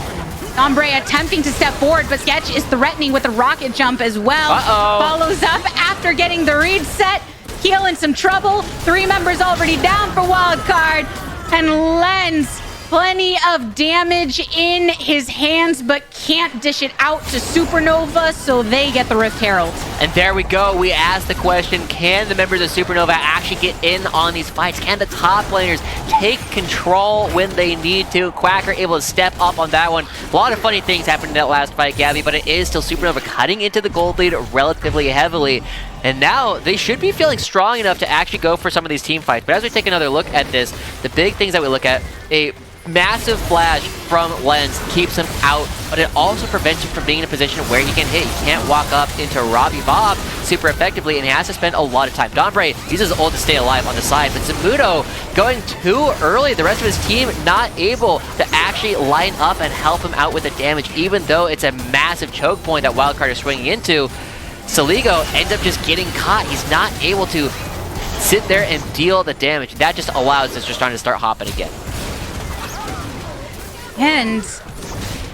Dombre attempting to step forward, but Sketch is threatening with a rocket jump as well. Follows up after getting the read set. Keel in some trouble. 3 members already down for Wildcard. And Lens Plenty of damage in his hands, but can't dish it out to Supernova, so they get the Rift Herald. And there we go. We asked the question, can the members of Supernova actually get in on these fights? Can the top laners take control when they need to? Quacker able to step up on that one. A lot of funny things happened in that last fight, Gabby, but it is still Supernova cutting into the gold lead relatively heavily. And now they should be feeling strong enough to actually go for some of these team fights. But as we take another look at this, the big things that we look at, a massive flash from Lens keeps him out, but it also prevents him from being in a position where he can hit. He can't walk up into Robbie Bob super effectively, and he has to spend a lot of time. Dombre uses ult to stay alive on the side, but Zamuto going too early. The rest of his team not able to actually line up and help him out with the damage, even though it's a massive choke point that Wildcard is swinging into. Saligo ends up just getting caught. He's not able to sit there and deal the damage. That just allows us just trying to start hopping again. And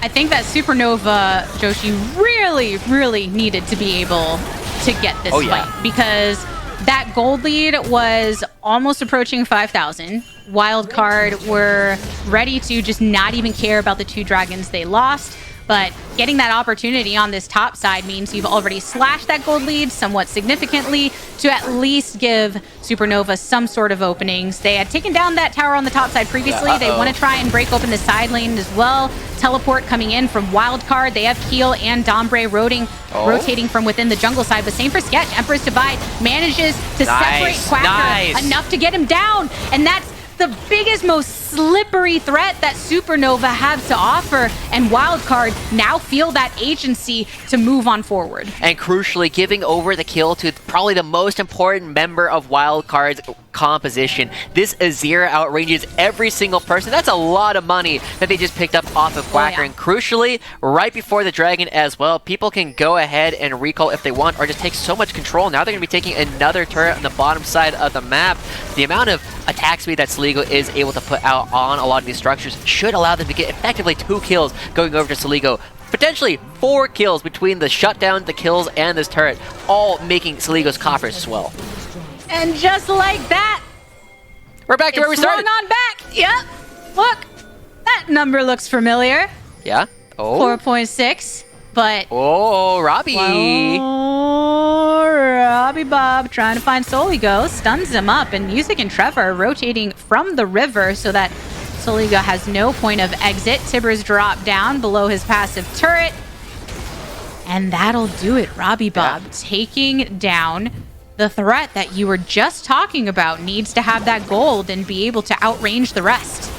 I think that Supernova, Joshi, really needed to be able to get this fight, because that gold lead was almost approaching 5,000. Wildcard were ready to just not even care about the 2 dragons they lost. But getting that opportunity on this top side means you've already slashed that gold lead somewhat significantly to at least give Supernova some sort of openings. They had taken down that tower on the top side previously. They want to try and break open the side lane as well. Teleport coming in from Wildcard. They have Keel and Dombre rotating from within the jungle side. But same for Sketch. Emperor's Divide manages to separate Quacker enough to get him down. And that's the biggest, most slippery threat that Supernova has to offer, and Wildcard now feel that agency to move on forward. And crucially, giving over the kill to probably the most important member of Wildcard's composition. This Azir outranges every single person. That's a lot of money that they just picked up off of Quacker. And crucially, right before the dragon as well, people can go ahead and recall if they want, or just take so much control. Now they're going to be taking another turret on the bottom side of the map. The amount of attack speed that Saligo is able to put out on a lot of these structures should allow them to get effectively 2 kills going over to Saligo. Potentially 4 kills between the shutdown, the kills, and this turret, all making Saligo's coffers swell. And just like that, we're back to where we started. Swung on back. Yep. Look, that number looks familiar. Yeah. Oh. 4.6. But Robbie. Well, Robbie Bob trying to find Soligo, stuns him up, and Music and Trevor rotating from the river so that Soligo has no point of exit. Tibbers drop down below his passive turret. And that'll do it. Robbie Bob taking down the threat that you were just talking about. Needs to have that gold and be able to outrange the rest.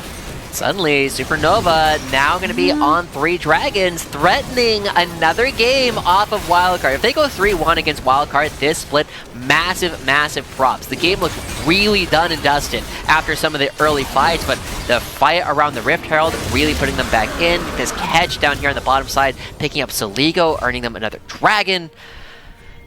Suddenly, Supernova now going to be on 3 dragons, threatening another game off of Wildcard. If they go 3-1 against Wildcard, this split, massive props. The game looked really done and dusted after some of the early fights, but the fight around the Rift Herald really putting them back in. This catch down here on the bottom side, picking up Saligo, earning them another dragon.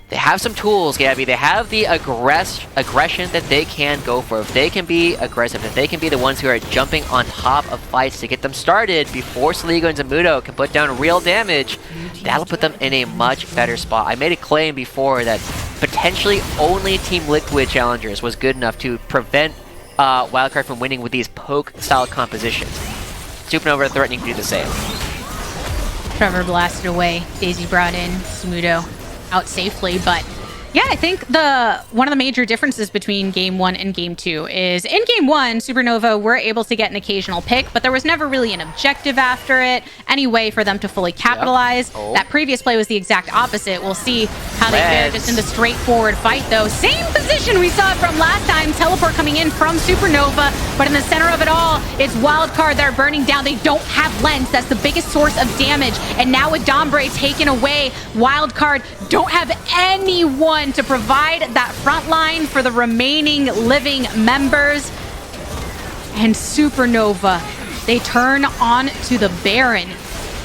They have some tools, Gabby. They have the aggression that they can go for. If they can be aggressive, if they can be the ones who are jumping on top of fights to get them started before Saligo and Zamuto can put down real damage, that'll put them in a much better spot. I made a claim before that potentially only Team Liquid Challengers was good enough to prevent Wildcard from winning with these poke-style compositions. Supernova threatening to do the same. Trevor blasted away. Daisy brought in Zamuto out safely, but yeah, I think one of the major differences between Game 1 and Game 2 is in Game 1, Supernova were able to get an occasional pick, but there was never really an objective after it, any way for them to fully capitalize. That previous play was the exact opposite. We'll see how they fare just in the straightforward fight, though. Same position we saw from last time. Teleport coming in from Supernova, but in the center of it all, it's Wildcard that are burning down. They don't have Lens. That's the biggest source of damage, and now with Dombre taken away, Wildcard don't have anyone to provide that front line for the remaining living members. And Supernova, they turn on to the Baron.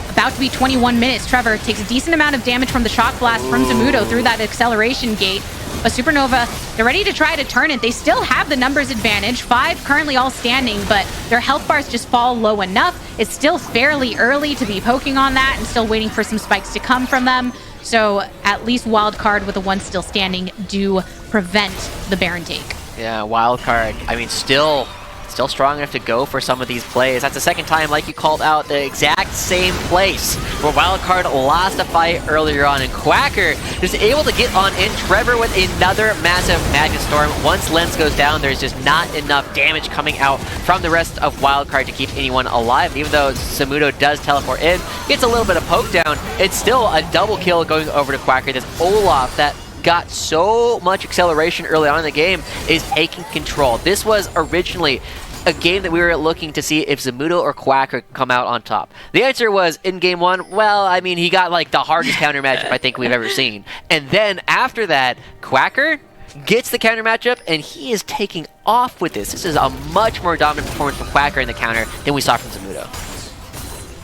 About to be 21 minutes. Trevor takes a decent amount of damage from the shock blast from Zamuto through that acceleration gate. But Supernova, they're ready to try to turn it. They still have the numbers advantage. 5 currently all standing, but their health bars just fall low enough. It's still fairly early to be poking on that and still waiting for some spikes to come from them. So at least Wildcard with the 1 still standing do prevent the Baron take. Yeah, Wildcard, I mean, still still strong enough to go for some of these plays. That's the second time, like you called out, the exact same place where Wildcard lost a fight earlier on, and Quacker just able to get on in. Trevor with another massive Magnet Storm. Once Lens goes down, there's just not enough damage coming out from the rest of Wildcard to keep anyone alive. And even though Zamuto does teleport in, gets a little bit of poke down, it's still a double kill going over to Quacker. This Olaf that got so much acceleration early on in the game is taking control. This was originally a game that we were looking to see if Zamuto or Quacker come out on top. The answer was, in game one, well, I mean, he got like the hardest counter matchup I think we've ever seen. And then after that, Quacker gets the counter matchup, and he is taking off with this. This is a much more dominant performance from Quacker in the counter than we saw from Zamuto.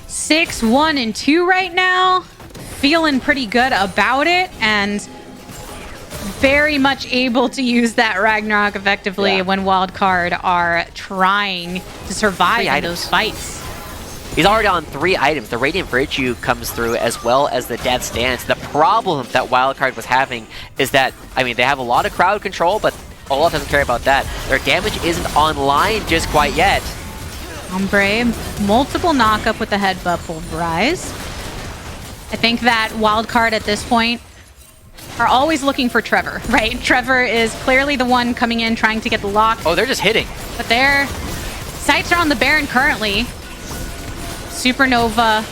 6-1-2 right now. Feeling pretty good about it, and very much able to use that Ragnarok effectively when Wildcard are trying to survive in those fights. He's already on 3 items. The Radiant Virtue comes through as well as the Death's Dance. The problem that Wildcard was having is that, I mean, they have a lot of crowd control, but Olaf doesn't care about that. Their damage isn't online just quite yet. Ombre, multiple knock-up with the headbutt pulverize. I think that Wildcard at this point are always looking for Trevor, right? Trevor is clearly the one coming in trying to get the lock. Oh, they're just hitting. But their sights are on the Baron currently. Supernova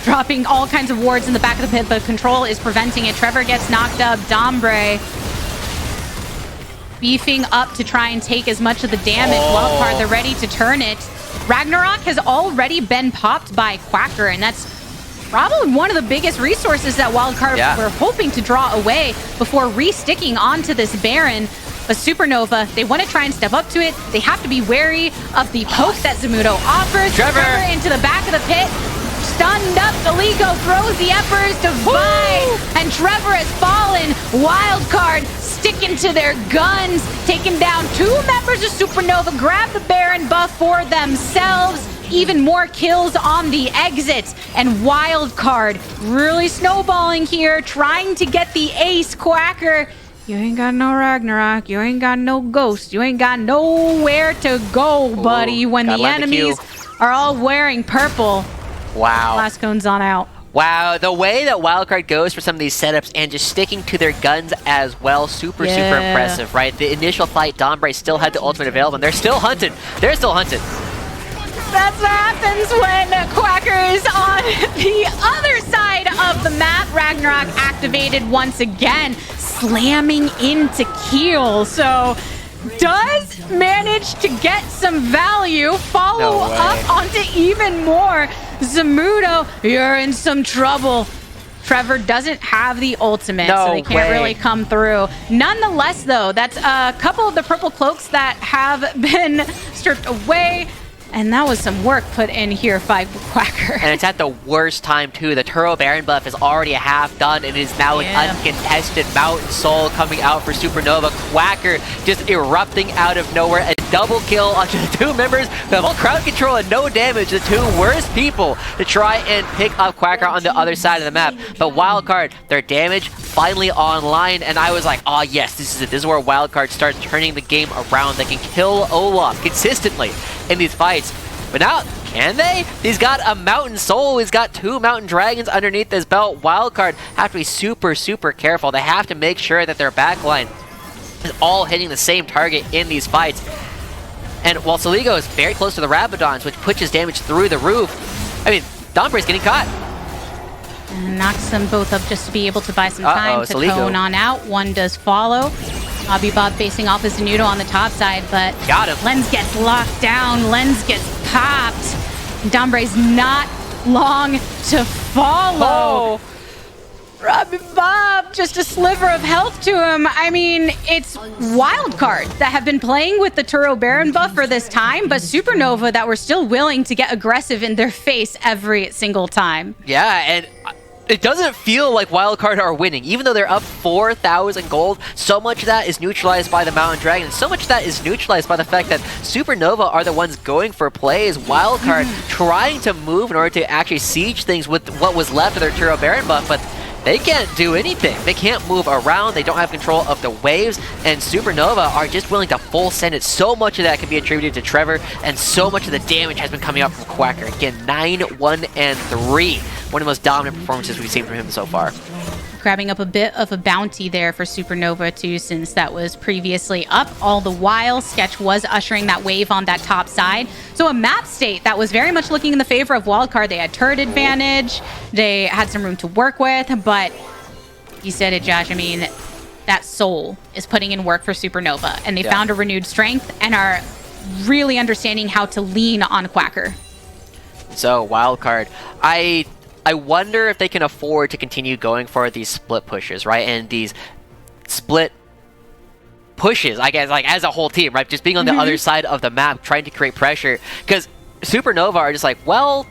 dropping all kinds of wards in the back of the pit, but control is preventing it. Trevor gets knocked up. Dombre beefing up to try and take as much of the damage. Wildcard, they're ready to turn it. Ragnarok has already been popped by Quacker, and that's probably one of the biggest resources that Wildcard were hoping to draw away before re-sticking onto this Baron. But Supernova, they want to try and step up to it. They have to be wary of the poke that Zamuto offers. Trevor into the back of the pit. Stunned up, Daligo throws the Emperor's Divide, and Trevor has fallen. Wildcard sticking to their guns, taking down 2 members of Supernova, grab the Baron buff for themselves. Even more kills on the exit, and Wildcard really snowballing here, trying to get the ace. Quacker, you ain't got no Ragnarok, you ain't got no Ghost, you ain't got nowhere to go, buddy, when the enemies are all wearing purple. Wow. Lascone's on out. Wow, the way that Wildcard goes for some of these setups and just sticking to their guns as well, super impressive, right? The initial fight, Dombre still had the ultimate available, and they're still hunted. They're still hunted. That's what happens when Quacker is on the other side of the map. Ragnarok activated once again, slamming into Keel. So does manage to get some value, follow up onto even more. Zamuto, you're in some trouble. Trevor doesn't have the ultimate, so they can't really come through. Nonetheless, though, that's a couple of the purple cloaks that have been stripped away. And that was some work put in here by Quacker. And it's at the worst time, too. The Turo Baron buff is already a half done, and it is now an uncontested Mountain Soul coming out for Supernova. Quacker just erupting out of nowhere. A double kill onto the 2 members. The whole crowd control and no damage. The 2 worst people to try and pick up Quacker on the other side of the map. But Wildcard, their damage finally online, and I was like, oh yes, this is it. This is where Wildcard starts turning the game around. They can kill Olaf consistently in these fights. But now, can they? He's got a Mountain Soul. He's got 2 Mountain Dragons underneath his belt. Wildcard have to be super careful. They have to make sure that their backline is all hitting the same target in these fights. And while Soligo is very close to the Rabadons, which pushes damage through the roof, I mean, Dombre's getting caught. And knocks them both up just to be able to buy some time to cone on out. One does follow. Bobby Bob facing off as Zamuto on the top side, but got him. Lens gets locked down. Lens gets popped. Dombre's not long to follow. Bobby Bob, just a sliver of health to him. I mean, it's Wildcard that have been playing with the Turo Baron buff for this time, but Supernova that were still willing to get aggressive in their face every single time. Yeah, and it doesn't feel like Wildcard are winning. Even though they're up 4,000 gold, so much of that is neutralized by the Mountain Dragon. So much of that is neutralized by the fact that Supernova are the ones going for plays. Wildcard trying to move in order to actually siege things with what was left of their Turo Baron buff, but they can't do anything. They can't move around. They don't have control of the waves. And Supernova are just willing to full send it. So much of that can be attributed to Trevor, and so much of the damage has been coming up from Quacker. Again, 9-1-3. One of the most dominant performances we've seen from him so far. Grabbing up a bit of a bounty there for Supernova too, since that was previously up. All the while, Sketch was ushering that wave on that top side. So a map state that was very much looking in the favor of Wildcard. They had turret advantage. They had some room to work with, but you said it, Josh. I mean, that Soul is putting in work for Supernova, and they found a renewed strength and are really understanding how to lean on Quacker. So Wildcard, I wonder if they can afford to continue going for these split pushes, right? And these split pushes, I guess, like as a whole team, right? Just being on the other side of the map, trying to create pressure. Because Supernova are just like, well,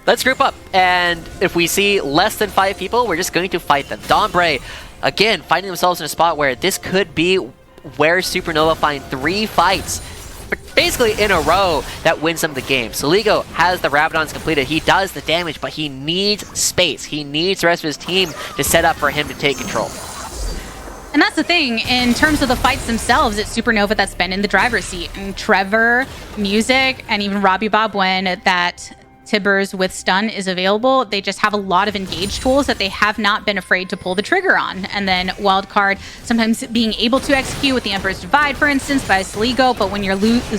let's group up. And if we see less than 5 people, we're just going to fight them. Dombre, again, finding themselves in a spot where this could be where Supernova find 3 fights basically in a row that wins them the game. Soligo has the Rabadons completed. He does the damage, but he needs space. He needs the rest of his team to set up for him to take control. And that's the thing, in terms of the fights themselves, it's Supernova that's been in the driver's seat. And Trevor, Music, and even Robbie Bob, when that Tibbers with stun is available, they just have a lot of engage tools that they have not been afraid to pull the trigger on. And then Wildcard sometimes being able to execute with the Emperor's Divide, for instance, by Soligo, but when you're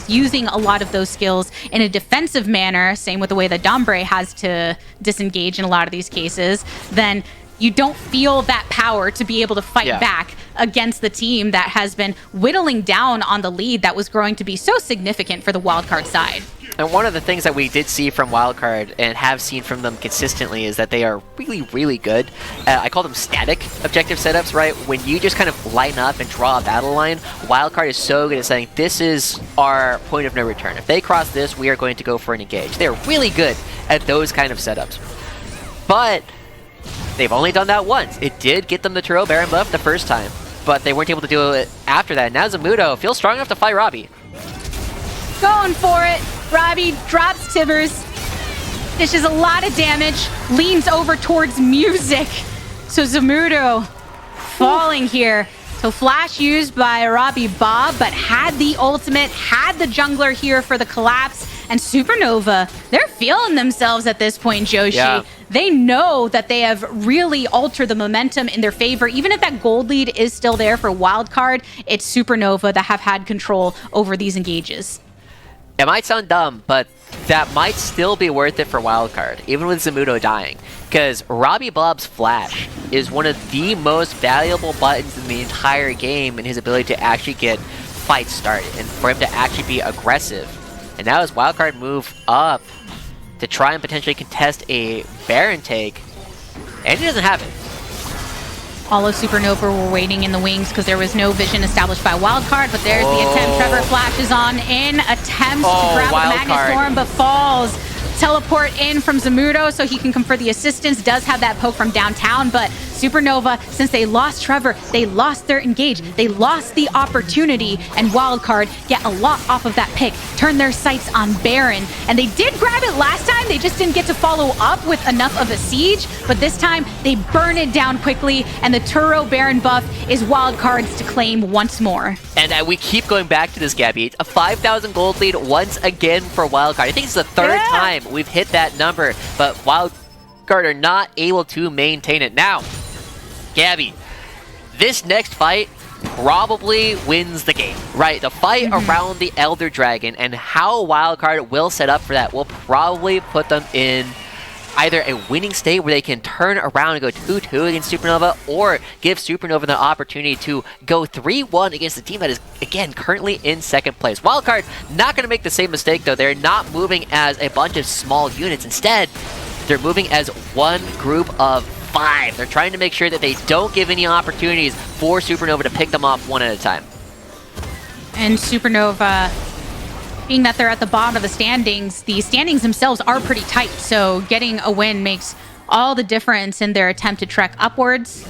using a lot of those skills in a defensive manner, same with the way that Dombre has to disengage in a lot of these cases, then you don't feel that power to be able to fight back against the team that has been whittling down on the lead that was growing to be so significant for the Wildcard side. And one of the things that we did see from Wildcard and have seen from them consistently is that they are really, really good. I call them static objective setups, right? When you just kind of line up and draw a battle line, Wildcard is so good at saying, this is our point of no return. If they cross this, we are going to go for an engage. They're really good at those kind of setups. But they've only done that once. It did get them the Turo Baron buff the first time, but they weren't able to do it after that. Now Zamuto feels strong enough to fight Robbie. Going for it. Robbie drops Tibbers. Dishes a lot of damage. Leans over towards Music. So Zamuto falling here. So flash used by Robbie Bob, but had the ultimate, had the jungler here for the collapse. And Supernova, they're feeling themselves at this point, Joshi. Yeah. They know that they have really altered the momentum in their favor. Even if that gold lead is still there for Wildcard, it's Supernova that have had control over these engages. It might sound dumb, but that might still be worth it for Wildcard, even with Zamuto dying. Because Robbie Bob's flash is one of the most valuable buttons in the entire game in his ability to actually get fights started and for him to actually be aggressive. And now his Wildcard move up to try and potentially contest a Baron take, and he doesn't have it. All of Supernova were waiting in the wings because there was no vision established by Wildcard, but there's the attempt. Trevor flashes on in, attempts to grab the Magnet Storm, but falls. Teleport in from Zamuto so he can confer the assistance. Does have that poke from downtown, but Supernova, since they lost Trevor, they lost their engage. They lost the opportunity, and Wildcard get a lot off of that pick. Turn their sights on Baron, and they did grab it last time. They just didn't get to follow up with enough of a siege, but this time they burn it down quickly, and the Turo Baron buff is Wildcard's to claim once more. And we keep going back to this, Gabby. It's a 5,000 gold lead once again for Wildcard. I think it's the third time we've hit that number, but Wildcard are not able to maintain it. Now, Gabby, this next fight probably wins the game, right? The fight around the Elder Dragon and how Wildcard will set up for that will probably put them in either a winning state where they can turn around and go 2-2 against Supernova, or give Supernova the opportunity to go 3-1 against the team that is, again, currently in second place. Wildcard not going to make the same mistake, though. They're not moving as a bunch of small units. Instead, they're moving as one group of 5. They're trying to make sure that they don't give any opportunities for Supernova to pick them off one at a time. And Supernova, being that they're at the bottom of the standings themselves are pretty tight, so getting a win makes all the difference in their attempt to trek upwards.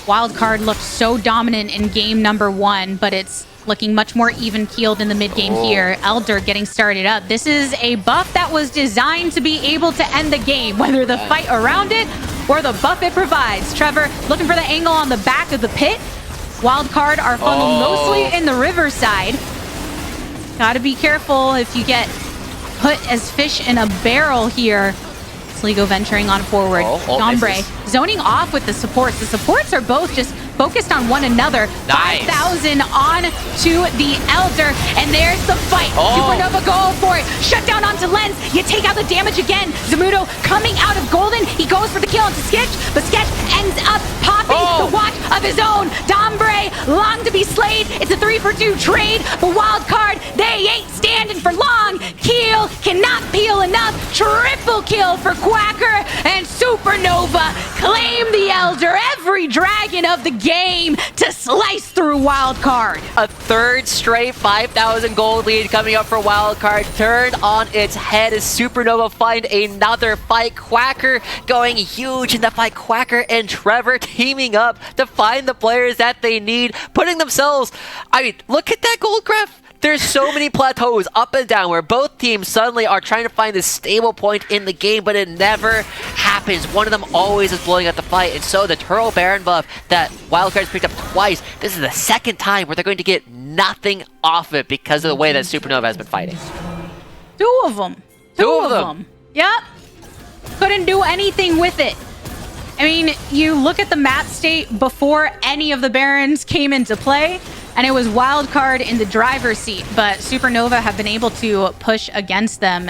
Wildcard looked so dominant in game number 1, but it's looking much more even-keeled in the mid-game here. Elder getting started up. This is a buff that was designed to be able to end the game, whether the fight around it or the buff it provides. Trevor looking for the angle on the back of the pit. Wildcard are funneled mostly in the riverside. Gotta be careful if you get put as fish in a barrel here. Sligo venturing on forward. Dombre zoning off with the supports. The supports are both just focused on one another. Nice. 5,000 on to the Elder, and there's the fight. Supernova going for it. Shut down onto Lens. You take out the damage again. Zamuto coming out of Golden. He goes for the kill into Sketch, but Sketch ends up popping the watch of his own. Dombre long to be slayed. It's a 3-for-2 trade, but Wildcard, they ain't standing for long. Keel cannot peel enough. Triple kill for Quacker, and Supernova claim the Elder. Every dragon of the game to slice through Wildcard. A third straight 5,000 gold lead coming up for Wildcard, turned on its head as Supernova find another fight. Quacker going huge in the fight. Quacker and Trevor teaming up to find the players that they need, putting themselves, I mean, look at that gold graph. There's so many plateaus up and down where both teams suddenly are trying to find this stable point in the game, but it never happens. One of them always is blowing up the fight, and so the Turtle Baron buff that Wildcard's picked up twice, this is the second time where they're going to get nothing off it because of the way that Supernova has been fighting. Two of them. Two of them. Yep. Couldn't do anything with it. I mean, you look at the map state before any of the Barons came into play, and it was Wildcard in the driver's seat, but Supernova have been able to push against them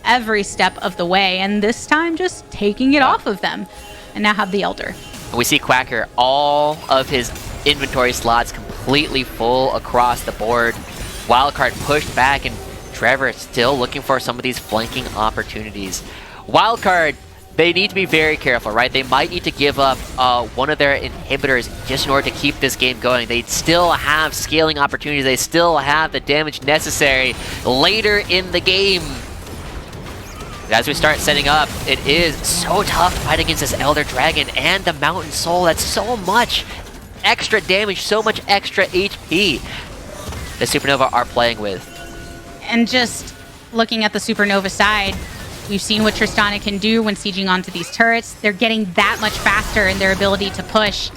every step of the way, and this time just taking it off of them, and now have the Elder. We see Quacker, all of his inventory slots completely full across the board. Wildcard pushed back, and Trevor still looking for some of these flanking opportunities. Wildcard, they need to be very careful, right? They might need to give up one of their inhibitors just in order to keep this game going. They still have scaling opportunities. They still have the damage necessary later in the game. As we start setting up, it is so tough to fight against this Elder Dragon and the Mountain Soul. That's so much extra damage, so much extra HP the Supernova are playing with. And just looking at the Supernova side, we've seen what Tristana can do when sieging onto these turrets. They're getting that much faster in their ability to push.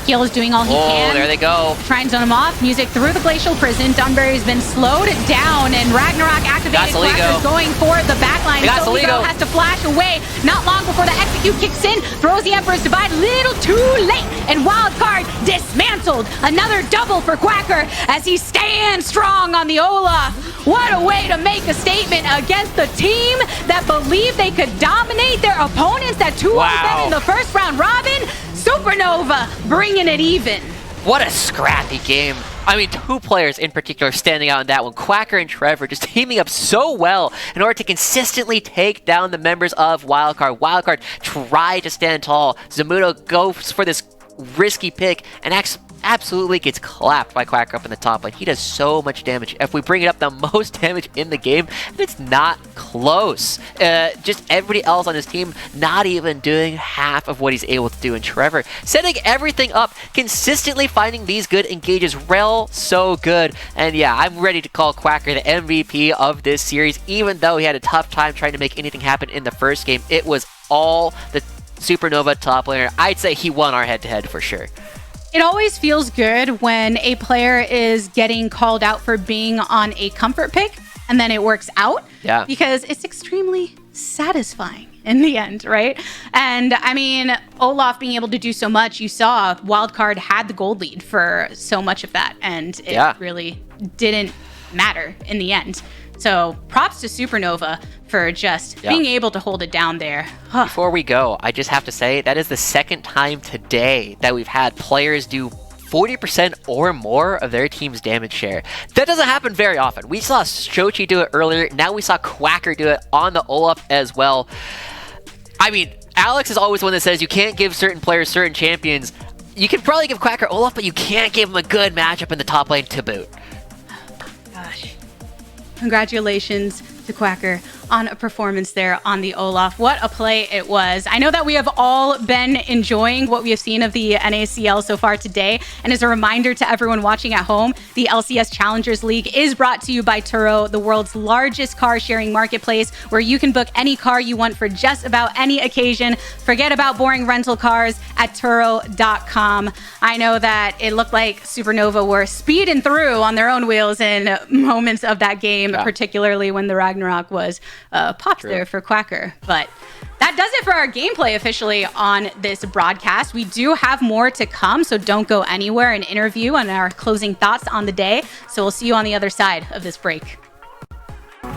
Keel is doing all he can. Oh, there they go. Try and zone him off. Music through the Glacial Prison. Dunbury's been slowed down, and Ragnarok activated. Quacker's going for the backline. Saligo has to flash away. Not long before the execute kicks in. Throws the Emperor's Divide. Little too late. And Wildcard dismantled. Another double for Quacker as he stands strong on the Olaf. What a way to make a statement against the team that believed they could dominate their opponents at 2-on-7 in the first round robin. Supernova bringing it even. What a scrappy game. I mean, two players in particular standing out in that one. Quacker and Trevor just teaming up so well in order to consistently take down the members of Wildcard. Wildcard try to stand tall. Zamuto goes for this risky pick and absolutely gets clapped by Quacker up in the top lane. He does so much damage. If we bring it up, the most damage in the game, and it's not close. Just everybody else on his team not even doing half of what he's able to do. And Trevor setting everything up, consistently finding these good engages. Rel so good. And yeah, I'm ready to call Quacker the MVP of this series. Even though he had a tough time trying to make anything happen in the first game, it was all the Supernova top laner. I'd say he won our head-to-head for sure. It always feels good when a player is getting called out for being on a comfort pick and then it works out. Yeah. Because it's extremely satisfying in the end, right? And I mean, Olaf being able to do so much, you saw Wildcard had the gold lead for so much of that, and it really didn't matter in the end. So props to Supernova for just being able to hold it down there. Before we go, I just have to say that is the second time today that we've had players do 40% or more of their team's damage share. That doesn't happen very often. We saw Shochi do it earlier. Now we saw Quacker do it on the Olaf as well. I mean, Alex is always one that says you can't give certain players certain champions. You can probably give Quacker Olaf, but you can't give him a good matchup in the top lane to boot. Gosh. Congratulations to Quacker on a performance there on the Olaf. What a play it was. I know that we have all been enjoying what we have seen of the NACL so far today. And as a reminder to everyone watching at home, the LCS Challengers League is brought to you by Turo, the world's largest car sharing marketplace, where you can book any car you want for just about any occasion. Forget about boring rental cars at Turo.com. I know that it looked like Supernova were speeding through on their own wheels in moments of that game, particularly when the Ragnarok was popped there for Quacker. But that does it for our gameplay officially on this broadcast. We do have more to come, so don't go anywhere. An interview and our closing thoughts on the day. So we'll see you on the other side of this break.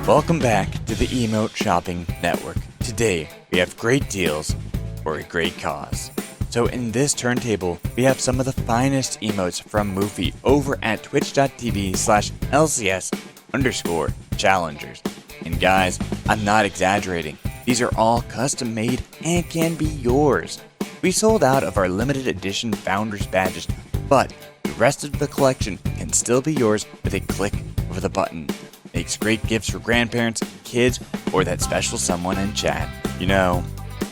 Welcome back to the Emote Shopping Network. Today, we have great deals for a great cause. So in this turntable, we have some of the finest emotes from Moofy over at twitch.tv/LCS_Challengers. And guys, I'm not exaggerating. These are all custom made and can be yours. We sold out of our limited edition Founders badges, but the rest of the collection can still be yours with a click of the button. Makes great gifts for grandparents, kids, or that special someone in chat. You know,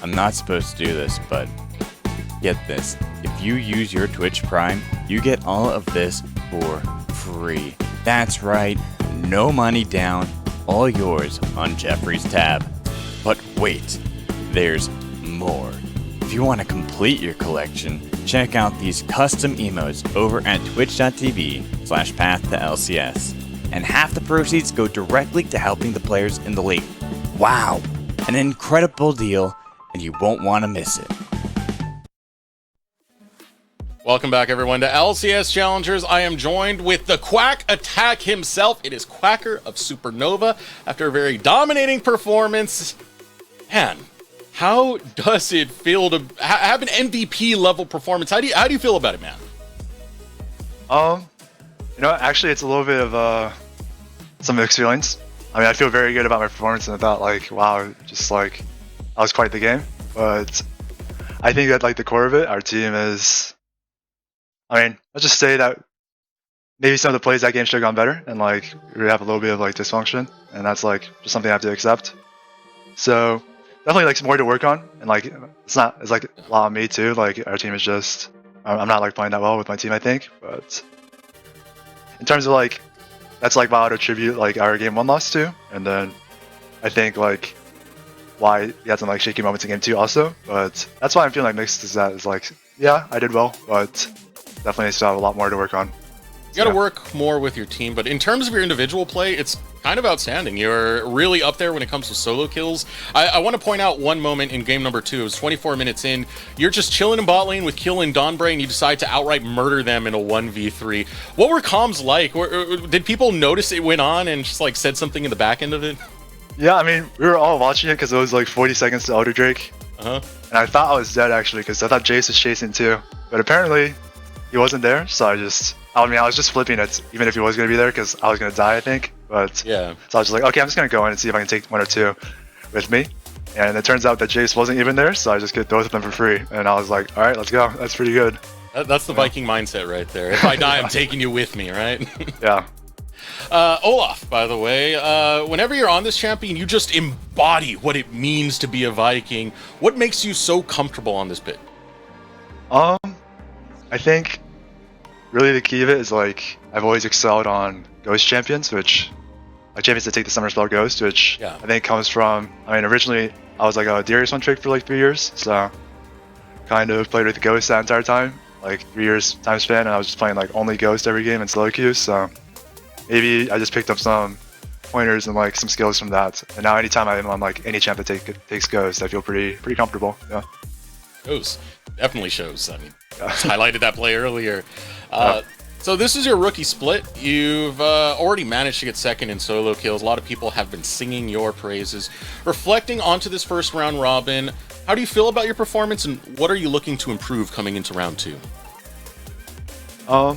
I'm not supposed to do this, but get this. If you use your Twitch Prime, you get all of this for free. That's right, no money down, all yours on Jeffrey's tab. But wait, there's more. If you want to complete your collection, check out these custom emotes over at twitch.tv/PathToLCS. And half the proceeds go directly to helping the players in the league. Wow, an incredible deal, and you won't want to miss it. Welcome back, everyone, to LCS Challengers. I am joined with the Quack Attack himself. It is Quacker of Supernova. After a very dominating performance, man, how does it feel to have an MVP level performance? How do you feel about it, man? You know, actually, it's a little bit of some mixed feelings. I mean, I feel very good about my performance, and I thought, like, wow, just like that was quite the game. But I think that, like, the core of it, our team is. I mean, let's just say that maybe some of the plays that game should have gone better, and like we have a little bit of like dysfunction, and that's like just something I have to accept. So definitely like some more to work on, and like it's like a lot on me too. Like our team is just I'm not like playing that well with my team, I think. But in terms of like that's like what I would attribute like our game 1 loss to, and then I think like why we had some like shaky moments in game 2 also. But that's why I'm feeling like mixed is like yeah, I did well, but definitely still have a lot more to work on. You got to work more with your team, but in terms of your individual play, it's kind of outstanding. You're really up there when it comes to solo kills. I want to point out one moment in game number 2. It was 24 minutes in. You're just chilling in bot lane with Kill and Dawnbray, and you decide to outright murder them in a 1v3. What were comms like? Did people notice it went on and just like said something in the back end of it? Yeah, I mean, we were all watching it because it was like 40 seconds to Elder Drake. And I thought I was dead actually because I thought Jace was chasing too. But apparently he wasn't there, so I was just flipping it even if he was going to be there because I was going to die, I think. But yeah, so I was just like, okay, I'm just going to go in and see if I can take 1 or 2 with me. And it turns out that Jace wasn't even there, so I just get both of them for free. And I was like, all right, let's go. That's pretty good. That's the Viking mindset right there. If I die, I'm taking you with me, right? Yeah. Olaf, by the way, whenever you're on this champion, you just embody what it means to be a Viking. What makes you so comfortable on this bit? I think really the key of it is like I've always excelled on Ghost champions, which like champions that take the summer spell Ghost, which I think comes from. I mean, originally I was like a Darius one trick for like 3 years, so kind of played with Ghost that entire time, like 3 years time span, and I was just playing like only Ghost every game in solo queues. So maybe I just picked up some pointers and like some skills from that, and now anytime I'm on like any champ that takes Ghost, I feel pretty comfortable. Yeah. Shows. Definitely shows. I mean, highlighted that play earlier. So this is your rookie split. You've already managed to get second in solo kills. A lot of people have been singing your praises. Reflecting onto this first round robin, how do you feel about your performance, and what are you looking to improve coming into round 2? I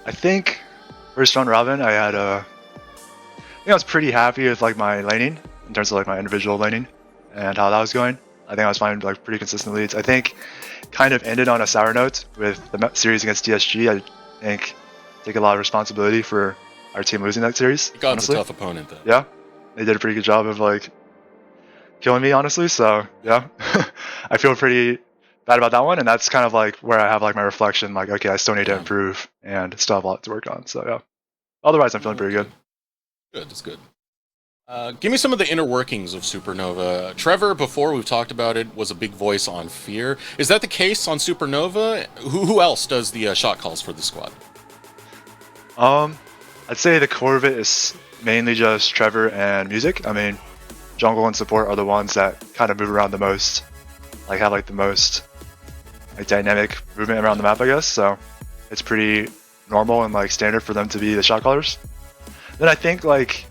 think first round robin, I was pretty happy with like my laning in terms of like my individual laning and how that was going. I think I was finding like pretty consistent leads. I think kind of ended on a sour note with the series against DSG. I think take a lot of responsibility for our team losing that series. God's a tough opponent, though. Yeah, they did a pretty good job of like killing me, honestly. So yeah, I feel pretty bad about that one, and that's kind of like where I have like my reflection, like okay, I still need to improve and still have a lot to work on. So yeah, otherwise I'm feeling pretty good. Good, that's good. Give me some of the inner workings of Supernova. Trevor, before we've talked about it, was a big voice on Fear. Is that the case on Supernova? Who else does the shot calls for the squad? I'd say the core of it is mainly just Trevor and music. I mean, jungle and support are the ones that kind of move around the most, like have like the most like dynamic movement around the map, I guess. So it's pretty normal and like standard for them to be the shot callers. Then I think like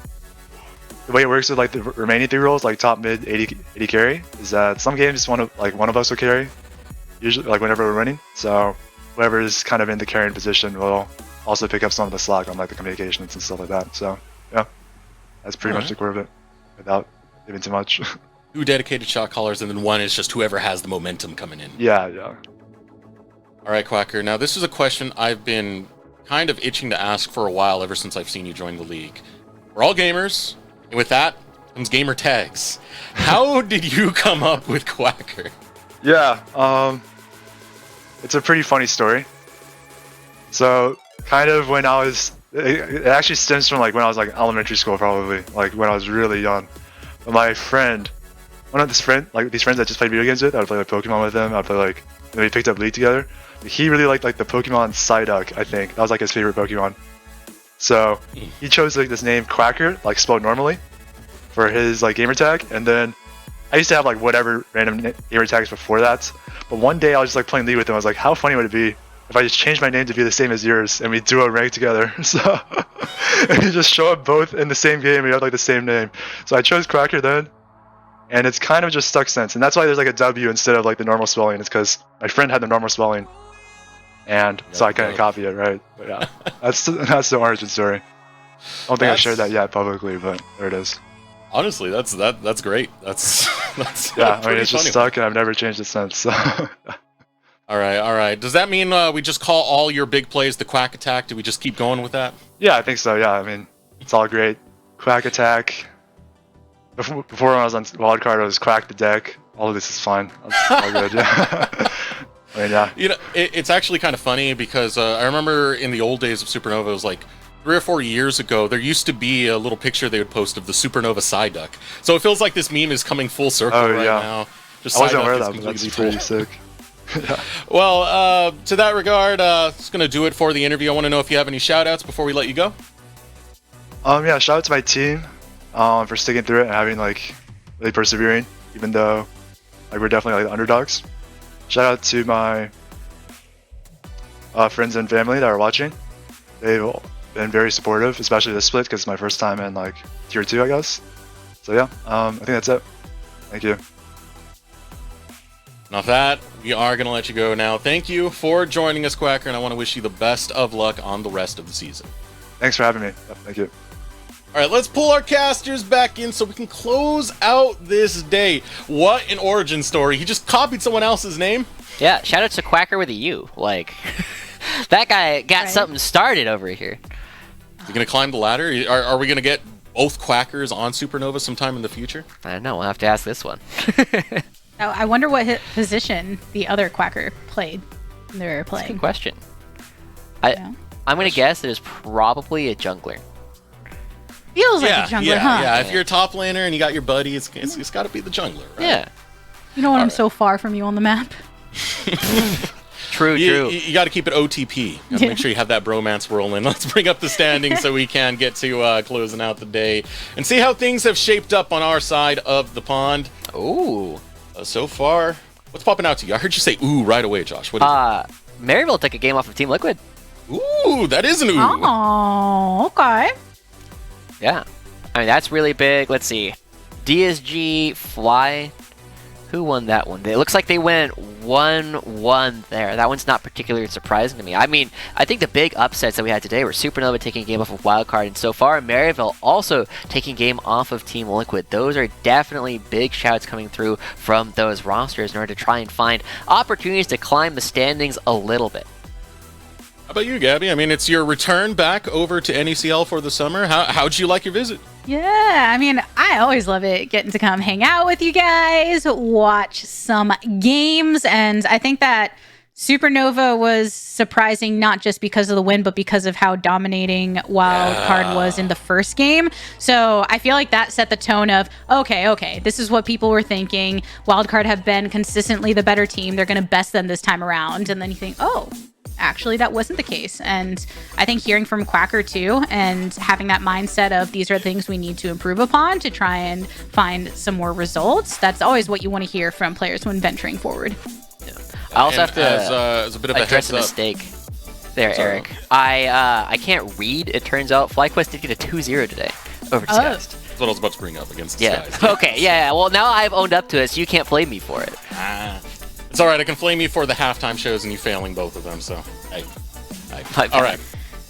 the way it works with like the remaining 3 roles, like top, mid, 80 carry, is that some games one of us will carry, usually like whenever we're winning. So whoever is kind of in the carrying position will also pick up some of the slack on like the communications and stuff like that. So yeah, that's pretty much the core of it, without giving too much. 2 dedicated shot callers, and then 1 is just whoever has the momentum coming in. Yeah. All right, Quacker. Now this is a question I've been kind of itching to ask for a while, ever since I've seen you join the league. We're all gamers. And with that comes gamer tags. How did you come up with Quacker? Yeah, it's a pretty funny story. So, kind of when I was, it actually stems from like when I was like elementary school, probably, like when I was really young. But my friend, these friends I just played video games with, I would play like Pokemon with them. I'd play like, then we picked up League together. He really liked like the Pokemon Psyduck, I think. That was like his favorite Pokemon. So he chose like this name Quacker, like spelled normally, for his like gamer tag. And then I used to have like whatever random gamer tags before that. But one day I was just like playing League with him. I was like, how funny would it be if I just changed my name to be the same as yours and we do a rank together? So and you just show up both in the same game and you have like the same name. So I chose Quacker then, and it's kind of just stuck since. And that's why there's like a W instead of like the normal spelling. It's because my friend had the normal spelling. And so I couldn't copy it, right? But yeah, that's the origin story. I don't think I shared that yet publicly, but there it is. Honestly, that's great. That's yeah. I mean, it's just stuck, and I've never changed it since. So. All right. Does that mean we just call all your big plays the Quack Attack? Do we just keep going with that? Yeah, I think so. Yeah, I mean, it's all great. Quack Attack. Before when I was on Wildcard, I was Quack the Deck. All of this is fine. That's all good. Yeah. I mean, yeah. You know, it's actually kind of funny because I remember in the old days of Supernova, it was like 3 or 4 years ago, there used to be a little picture they would post of the Supernova Psyduck. So it feels like this meme is coming full circle now. Just I wasn't aware of that, but that's pretty sick. Yeah. Well, to that regard, it's going to do it for the interview. I want to know if you have any shout-outs before we let you go. Yeah, shout out to my team for sticking through it and having, like, really persevering, even though like we're definitely like the underdogs. Shout out to my friends and family that are watching. They've been very supportive, especially this split because it's my first time in like tier 2, I guess. So yeah, I think that's it. Thank you. Enough that. We are going to let you go now. Thank you for joining us, Quacker, and I want to wish you the best of luck on the rest of the season. Thanks for having me. Yep, thank you. All right, let's pull our casters back in so we can close out this day. What an origin story. He just copied someone else's name. Yeah, shout out to Quacker with a U. Like, that guy got something started over here. Is he going to climb the ladder? Are we going to get both Quackers on Supernova sometime in the future? I don't know. We'll have to ask this one. I wonder what position the other Quacker played when they were playing. That's a good question. I'm going to guess it was probably a jungler. Feels like a jungler, huh? Yeah, if you're a top laner and you got your buddy, it's got to be the jungler, right? Yeah. You know what? I'm so far from you on the map. True. You got to keep it OTP. Got to make sure you have that bromance rolling. Let's bring up the standings so we can get to closing out the day and see how things have shaped up on our side of the pond. Ooh. So far, what's popping out to you? I heard you say ooh right away, Josh. What is it? Maryville took a game off of Team Liquid. Ooh, that is an ooh. Oh, okay. Yeah. I mean, that's really big. Let's see. DSG, Fly. Who won that one? It looks like they went 1-1 there. That one's not particularly surprising to me. I mean, I think the big upsets that we had today were Supernova taking a game off of Wildcard, and so far, Maryville also taking a game off of Team Liquid. Those are definitely big shouts coming through from those rosters in order to try and find opportunities to climb the standings a little bit. How about you, Gabby? I mean, it's your return back over to NACL for the summer. How'd you like your visit? Yeah, I mean, I I always love it getting to come hang out with you guys, watch some games, and I think that Supernova was surprising not just because of the win, but because of how dominating Wildcard was in the first game. So I feel like that set the tone of, okay, this is what people were thinking. Wildcard have been consistently the better team. They're going to best them this time around. And then you think, oh, actually that wasn't the case. And I think hearing from Quacker too, and having that mindset of these are things we need to improve upon to try and find some more results, that's always what you want to hear from players when venturing forward. I also And have to as a bit of a address heads a up. mistake there, Sorry. Eric. I can't read. It turns out FlyQuest did get a 2-0 today over Disgust. That's what I was about to bring up against Yeah. Disguise. Okay. Yeah. Well, now I've owned up to it, so you can't blame me for it. It's all right. I can flame you for the halftime shows and you failing both of them. So, hey. All right.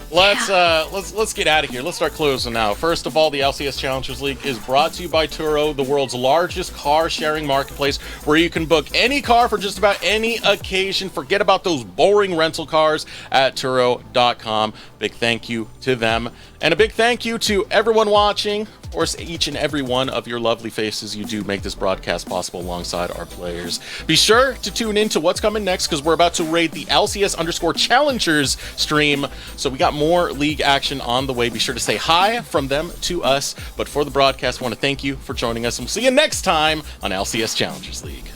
Let's get out of here. Let's start closing now. First of all, the LCS Challengers League is brought to you by Turo, the world's largest car-sharing marketplace, where you can book any car for just about any occasion. Forget about those boring rental cars at Turo.com. Big thank you to them. And a big thank you to everyone watching. Of course, each and every one of your lovely faces. You do make this broadcast possible alongside our players. Be sure to tune in to what's coming next, because we're about to raid the LCS_Challengers stream. So we got more league action on the way. Be sure to say hi from them to us. But for the broadcast, I want to thank you for joining us, and we'll see you next time on LCS Challengers League.